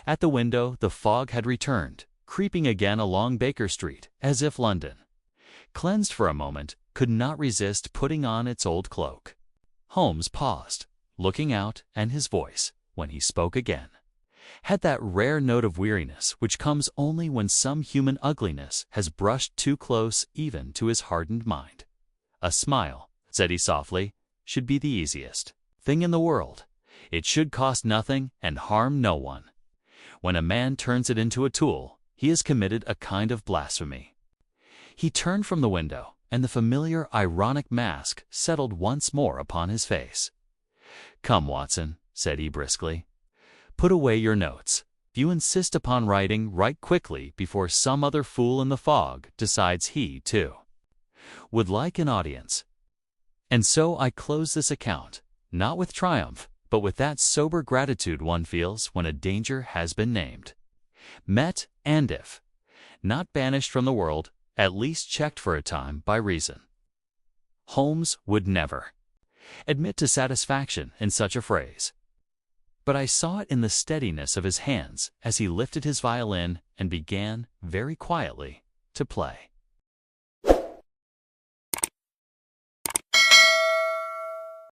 At the window, the fog had returned, creeping again along Baker Street, as if London, cleansed for a moment, could not resist putting on its old cloak. Holmes paused, looking out, and his voice, when he spoke again, had that rare note of weariness which comes only when some human ugliness has brushed too close even to his hardened mind. "A smile," said he softly, "should be the easiest thing in the world. It should cost nothing and harm no one. When a man turns it into a tool, he has committed a kind of blasphemy." He turned from the window, and the familiar ironic mask settled once more upon his face. "Come, Watson," said he briskly, "put away your notes. If you insist upon writing, write quickly before some other fool in the fog decides he, too, would like an audience." And so I close this account, not with triumph, but with that sober gratitude one feels when a danger has been named, met, and if not banished from the world, at least checked for a time by reason. Holmes would never admit to satisfaction in such a phrase, but I saw it in the steadiness of his hands as he lifted his violin and began, very quietly, to play.